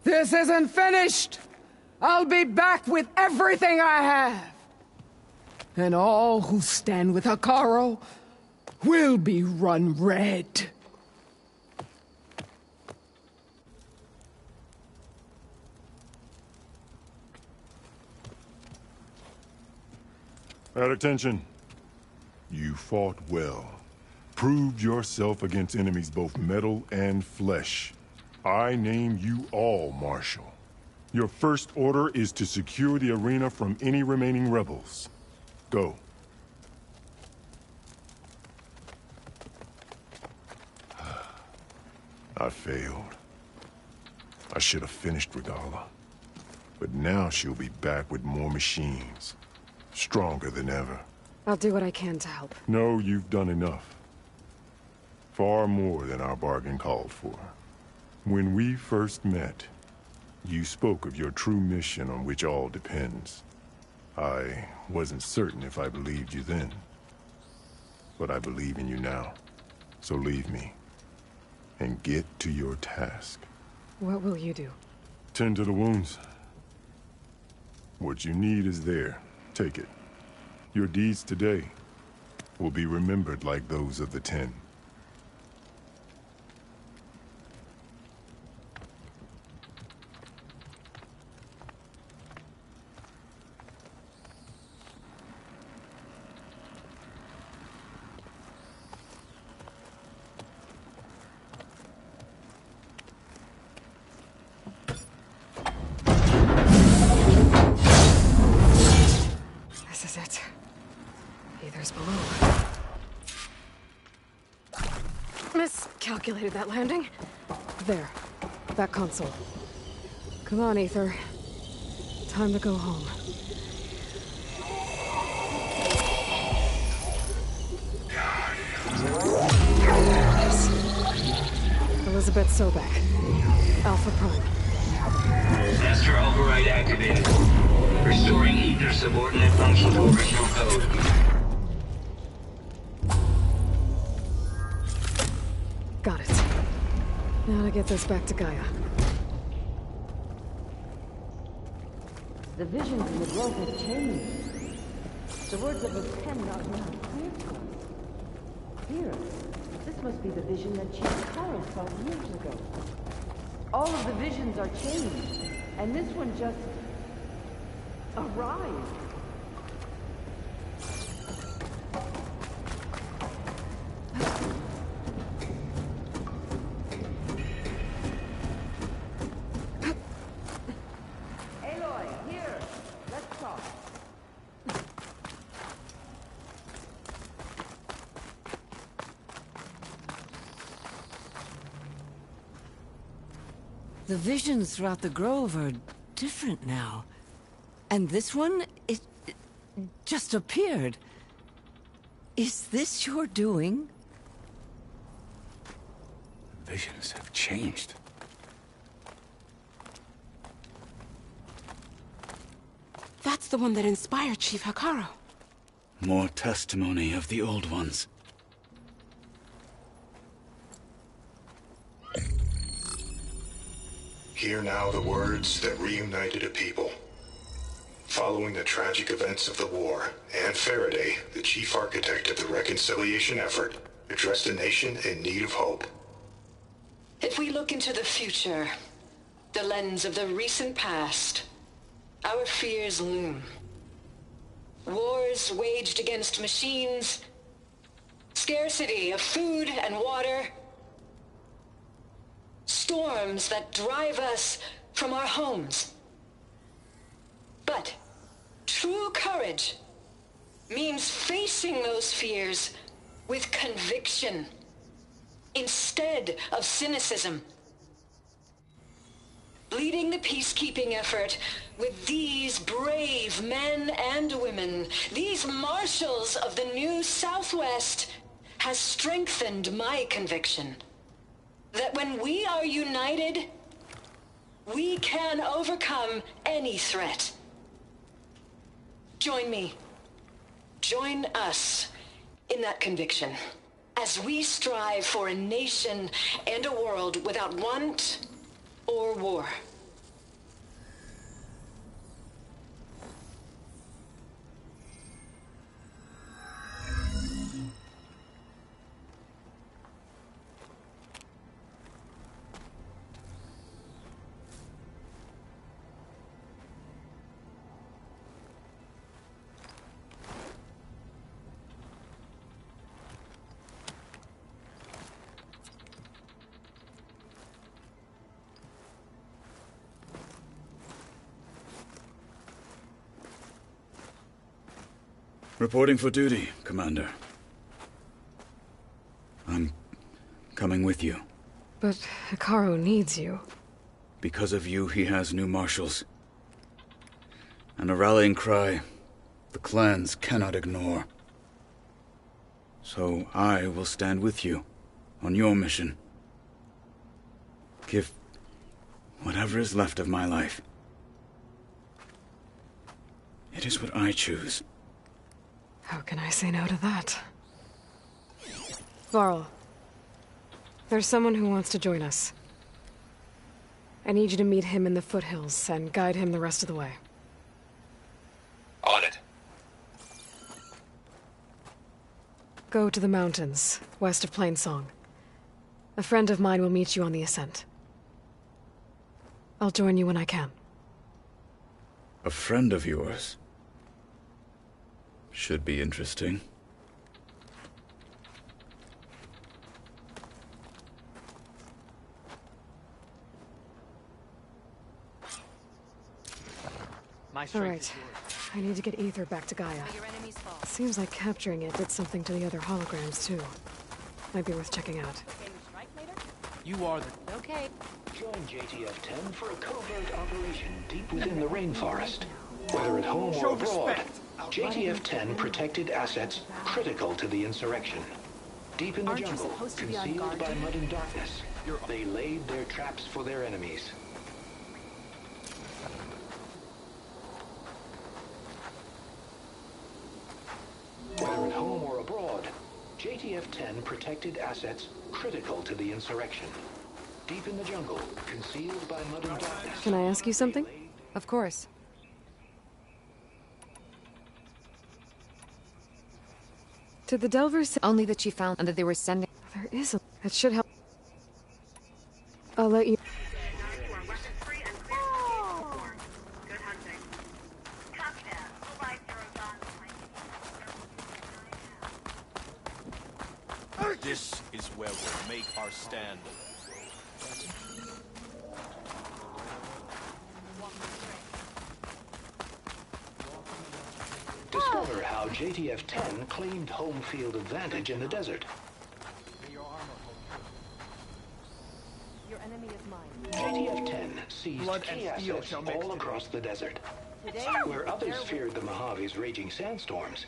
This isn't finished! I'll be back with everything I have! And all who stand with Hekarro will be run red. At attention. You fought well. Proved yourself against enemies both metal and flesh. I name you all Marshal. Your first order is to secure the arena from any remaining rebels. Go. I failed. I should have finished Regalla. But now she'll be back with more machines. Stronger than ever. I'll do what I can to help. No, you've done enough. Far more than our bargain called for. When we first met, you spoke of your true mission on which all depends. I wasn't certain if I believed you then. But I believe in you now. So leave me. And get to your task. What will you do? Tend to the wounds. What you need is there. Take it. Your deeds today will be remembered like those of the 10. waters below. Miscalculated that landing. There. That console. Come on, Aether. Time to go home. Elizabeth Sobek. Alpha Prime. Master override activated. Restoring Aether subordinate function to original code. Got it. Now to get this back to Gaia. The visions in the grove have changed. The words of the pen are now clear to us. Here, this must be the vision that Chief Kara saw years ago. All of the visions are changed, and this one just arrived. Aloy, here, let's talk. The visions throughout the grove are different now. And this one, it just appeared. Is this your doing? Visions have changed. That's the one that inspired Chief Hekarro. More testimony of the old ones. Hear now the words that reunited a people. Following the tragic events of the war, Anne Faraday, the chief architect of the reconciliation effort, addressed a nation in need of hope. If we look into the future, the lens of the recent past, our fears loom. Wars waged against machines, scarcity of food and water, storms that drive us from our homes. But true courage means facing those fears with conviction instead of cynicism. Leading the peacekeeping effort with these brave men and women, these marshals of the new Southwest, has strengthened my conviction that when we are united, we can overcome any threat. Join me. Join us in that conviction as we strive for a nation and a world without want or war. Reporting for duty, Commander. I'm coming with you. But Hekarro needs you. Because of you, he has new marshals. And a rallying cry the clans cannot ignore. So I will stand with you on your mission. Give whatever is left of my life. It is what I choose. How can I say no to that? Varl, there's someone who wants to join us. I need you to meet him in the foothills and guide him the rest of the way. On it. Go to the mountains, west of Plainsong. A friend of mine will meet you on the ascent. I'll join you when I can. A friend of yours? Should be interesting. My All strength right. is yours. I need to get Ether back to Gaia. Your enemies fall. Seems like capturing it did something to the other holograms, too. Might be worth checking out. You are the... Okay. Join JTF-10 for a covert operation deep within the rainforest. Whether at home or abroad, JTF-10 protected assets critical to the insurrection. Deep in the jungle, concealed by mud and darkness, they laid their traps for their enemies. Whether at home or abroad, JTF-10 protected assets critical to the insurrection. Deep in the jungle, concealed by mud and darkness. Can I ask you something? Of course. Did the Delvers... Only that she found and that they were sending... There is a... That should help. I'll let you... This is where we'll make our stand. Discover how JTF-10 claimed home field advantage in the desert. Your enemy is mine. JTF-10 seized key assets all across the desert. Where others feared the Mojave's raging sandstorms,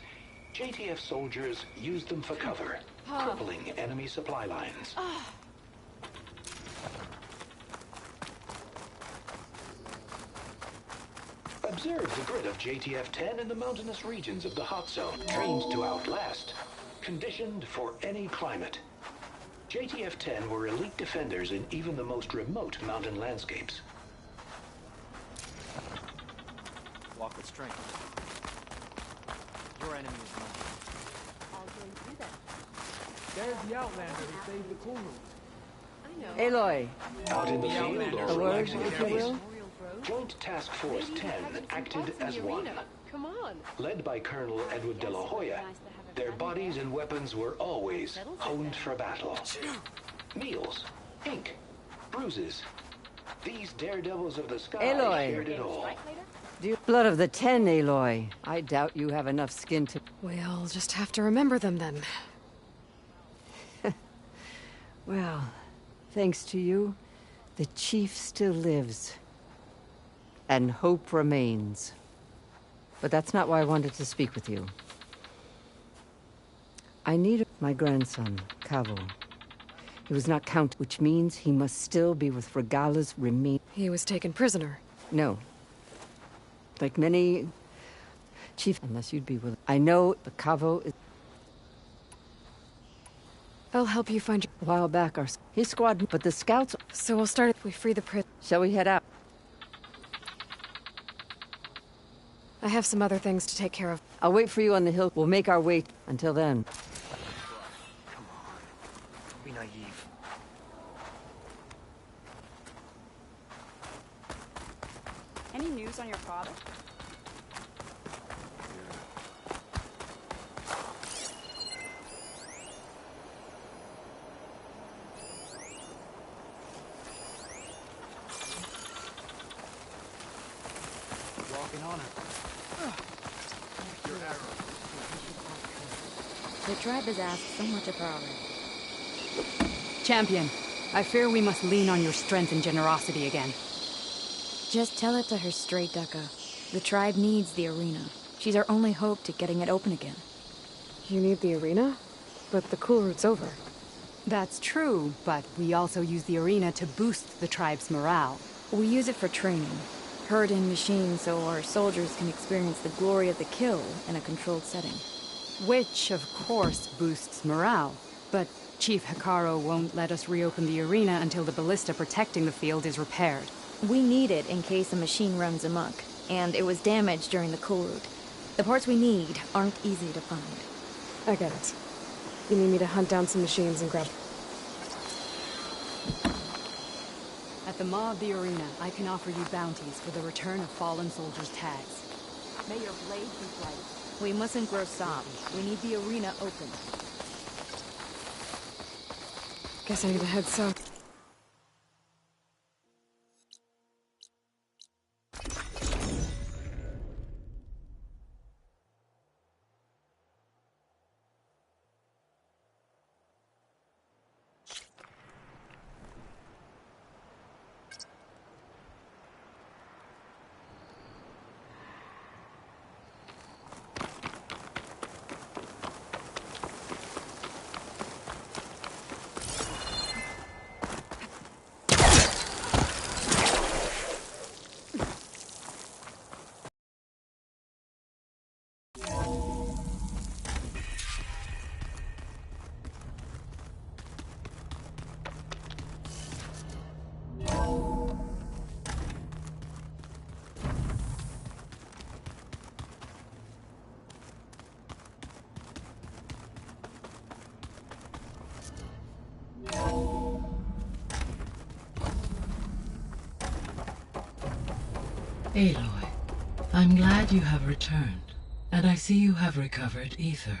JTF soldiers used them for cover, crippling enemy supply lines. Observe the grit of JTF-10 in the mountainous regions of the hot zone, trained to outlast, conditioned for any climate. JTF-10 were elite defenders in even the most remote mountain landscapes. Walk with strength. Your enemy is mine. I'll go and do that. There's the Outlander who saved the cool room. I know. Aloy. Out in the field or A word, relaxing if at you base, will? Joint Task Force 10 acted as one. Come on. Led by Colonel Edward de la Hoya, their bodies and weapons were always honed for battle. Meals, ink, bruises. These daredevils of the sky Aloy. shared it all. Blood of the 10, Aloy. I doubt you have enough skin to... We'll just have to remember them then. Well, thanks to you, the Chief still lives. And hope remains. But that's not why I wanted to speak with you. I need my grandson, Cavo. He was not counted, which means he must still be with Regala's remain. He was taken prisoner. No. Like many... Chief, unless you'd be willing. I know the Cavo is... I'll help you find your... A while back, his squad, but the scouts... So we'll start if we free the prison. Shall we head out? I have some other things to take care of. I'll wait for you on the hill. We'll make our way. Until then. Come on. Don't be naive. Any news on your father? Walking on it. The tribe has asked so much of her already. Champion, I fear we must lean on your strength and generosity again. Just tell it to her straight, Ducka. The tribe needs the arena. She's our only hope to getting it open again. You need the arena? But the cool route's over. That's true, but we also use the arena to boost the tribe's morale. We use it for training. Herd in machines so our soldiers can experience the glory of the kill in a controlled setting. Which, of course, boosts morale. But Chief Hekarro won't let us reopen the arena until the ballista protecting the field is repaired. We need it in case a machine runs amok, and it was damaged during the cool route. The parts we need aren't easy to find. I get it. You need me to hunt down some machines and grab... At the Maw of the Arena, I can offer you bounties for the return of fallen soldiers' tags. May your blade be bright. We mustn't grow soft. We need the arena open. Guess I need to head south. Aloy, I'm glad you have returned, and I see you have recovered Ether.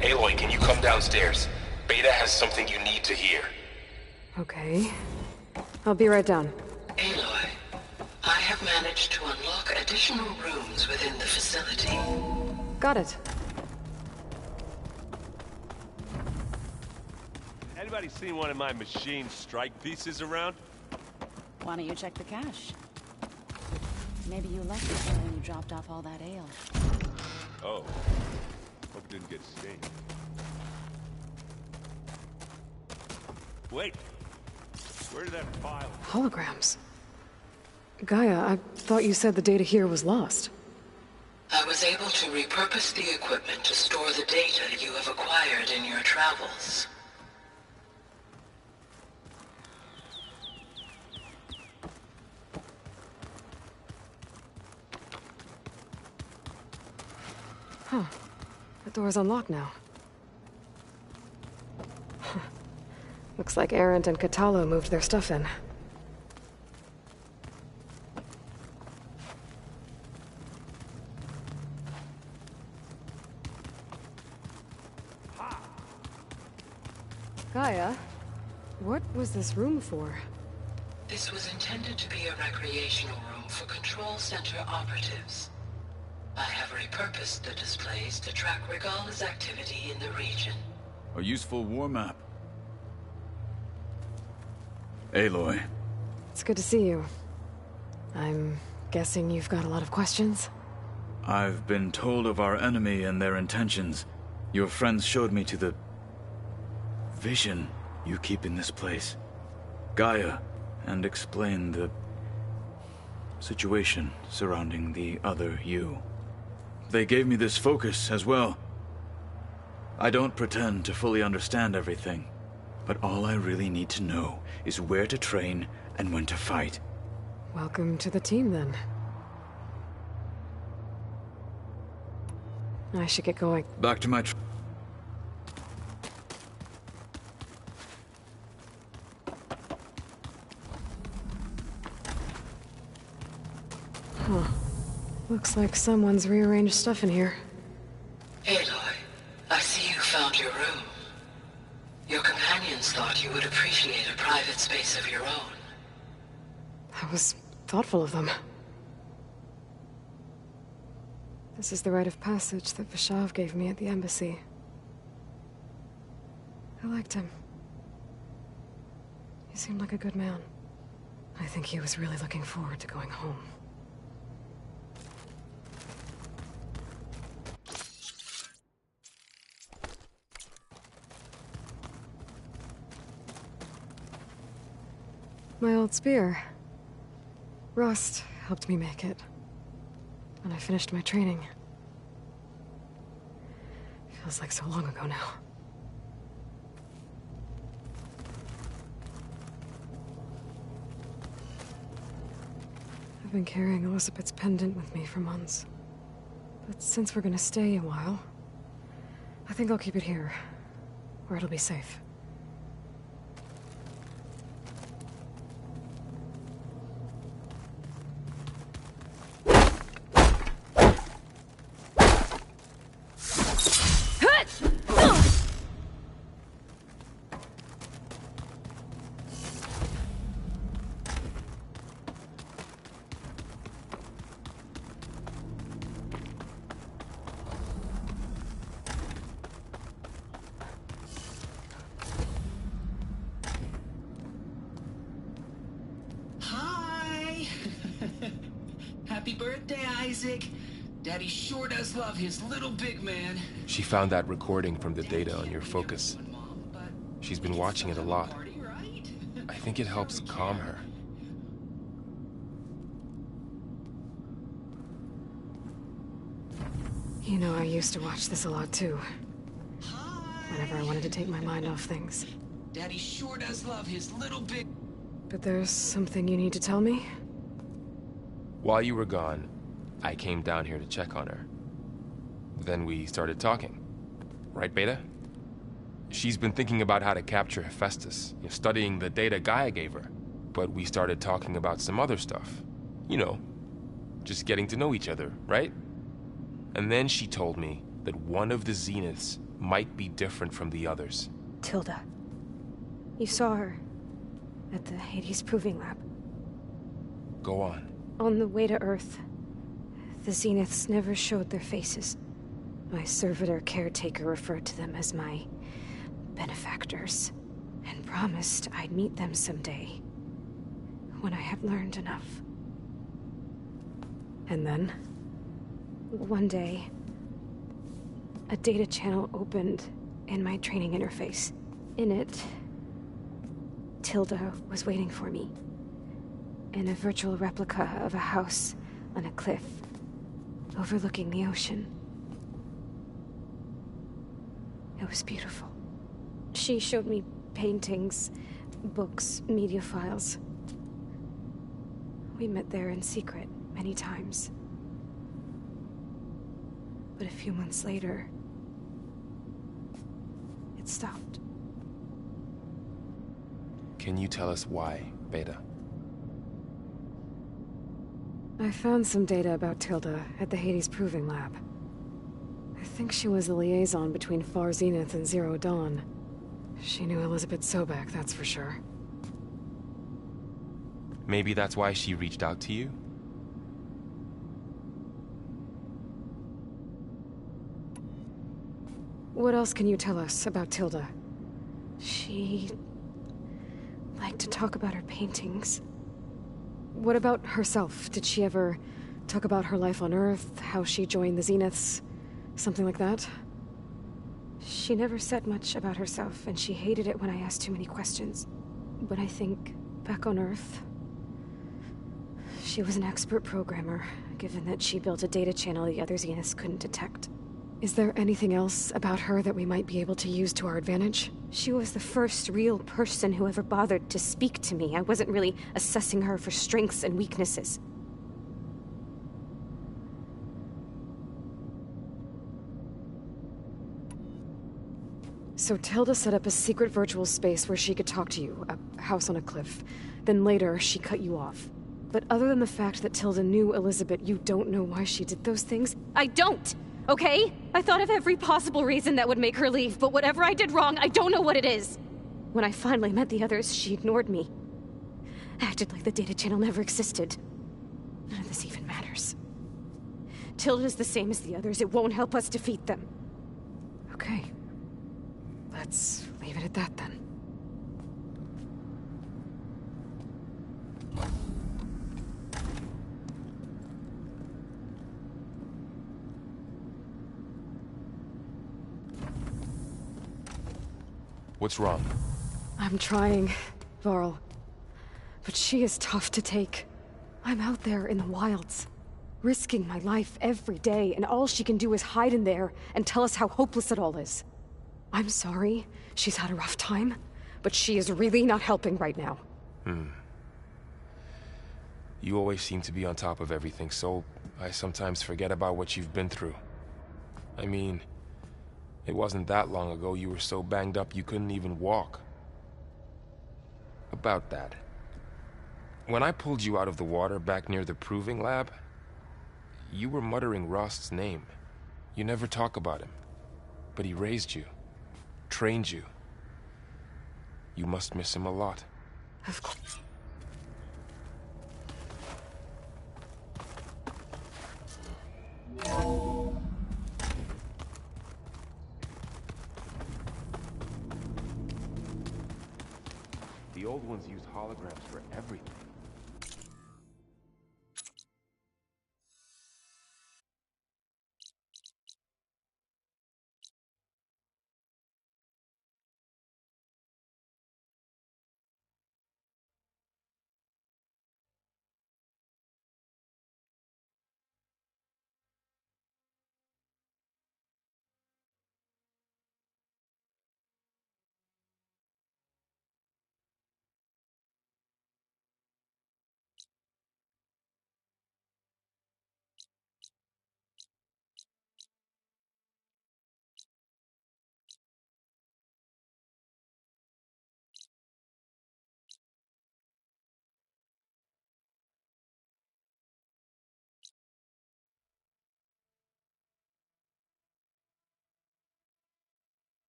Aloy, can you come downstairs? Beta has something you need to hear. Okay. I'll be right down. Aloy, I have managed to unlock additional rooms within the facility. Got it. Anybody seen one of my machine strike pieces around? Why don't you check the cache? Maybe you left it there when you dropped off all that ale. Oh. Hope it didn't get stained. Wait! Where did that file? Holograms. Gaia, I thought you said the data here was lost. I was able to repurpose the equipment to store the data you have acquired in your travels. Huh. The door's unlocked now. Looks like Erend and Kotallo moved their stuff in. Gaia, what was this room for? This was intended to be a recreational room for Control Center operatives. I have repurposed the displays to track Regalla's activity in the region. A useful war map. Aloy. It's good to see you. I'm guessing you've got a lot of questions? I've been told of our enemy and their intentions. Your friends showed me to the vision you keep in this place. Gaia, and explained the situation surrounding the other you. They gave me this focus as well. I don't pretend to fully understand everything, but all I really need to know is where to train and when to fight. Welcome to the team, then. I should get going. Back to my Huh. Looks like someone's rearranged stuff in here. Aloy, I see you found your room. Your companions thought you would appreciate a private space of your own. That was thoughtful of them. This is the rite of passage that Vashav gave me at the embassy. I liked him. He seemed like a good man. I think he was really looking forward to going home. My old spear. Rust helped me make it. When I finished my training. Feels like so long ago now. I've been carrying Elizabeth's pendant with me for months. But since we're gonna stay a while, I think I'll keep it here, where it'll be safe. Happy birthday, Isaac. Daddy sure does love his little big man. She found that recording from the data on your focus. She's been watching it a lot. I think it helps calm her. You know, I used to watch this a lot too. Whenever I wanted to take my mind off things. Daddy sure does love his little big... But there's something you need to tell me? While you were gone, I came down here to check on her. Then we started talking. Right, Beta? She's been thinking about how to capture Hephaestus, studying the data Gaia gave her. But we started talking about some other stuff. You know, just getting to know each other, right? And then she told me that one of the Zeniths might be different from the others. Tilda. You saw her at the Hades Proving Lab. Go on. On the way to Earth, the Zeniths never showed their faces. My servitor caretaker referred to them as my benefactors, and promised I'd meet them someday, when I had learned enough. And then, one day, a data channel opened in my training interface. In it, Tilda was waiting for me, in a virtual replica of a house on a cliff, overlooking the ocean. It was beautiful. She showed me paintings, books, media files. We met there in secret many times. But a few months later, it stopped. Can you tell us why, Beta? I found some data about Tilda at the Hades Proving Lab. I think she was the liaison between Far Zenith and Zero Dawn. She knew Elizabeth Sobek, that's for sure. Maybe that's why she reached out to you? What else can you tell us about Tilda? She liked to talk about her paintings. What about herself? Did she ever talk about her life on Earth, how she joined the Zeniths, something like that? She never said much about herself, and she hated it when I asked too many questions. But I think, back on Earth, she was an expert programmer, given that she built a data channel the other Zeniths couldn't detect. Is there anything else about her that we might be able to use to our advantage? She was the first real person who ever bothered to speak to me. I wasn't really assessing her for strengths and weaknesses. So Tilda set up a secret virtual space where she could talk to you, a house on a cliff. Then later, she cut you off. But other than the fact that Tilda knew Elizabeth, you don't know why she did those things? I don't! Okay? I thought of every possible reason that would make her leave, but whatever I did wrong, I don't know what it is. When I finally met the others, she ignored me. Acted like the data channel never existed. None of this even matters. Tilda's the same as the others. It won't help us defeat them. Okay. Let's leave it at that, then. What's wrong? I'm trying, Varl. But she is tough to take. I'm out there in the wilds, risking my life every day, and all she can do is hide in there and tell us how hopeless it all is. I'm sorry, she's had a rough time, but she is really not helping right now. You always seem to be on top of everything, so I sometimes forget about what you've been through. I mean, it wasn't that long ago you were so banged up you couldn't even walk. About that. When I pulled you out of the water back near the Proving Lab, you were muttering Rost's name. You never talk about him. But he raised you. Trained you. You must miss him a lot. Of course. The old ones used holograms for everything.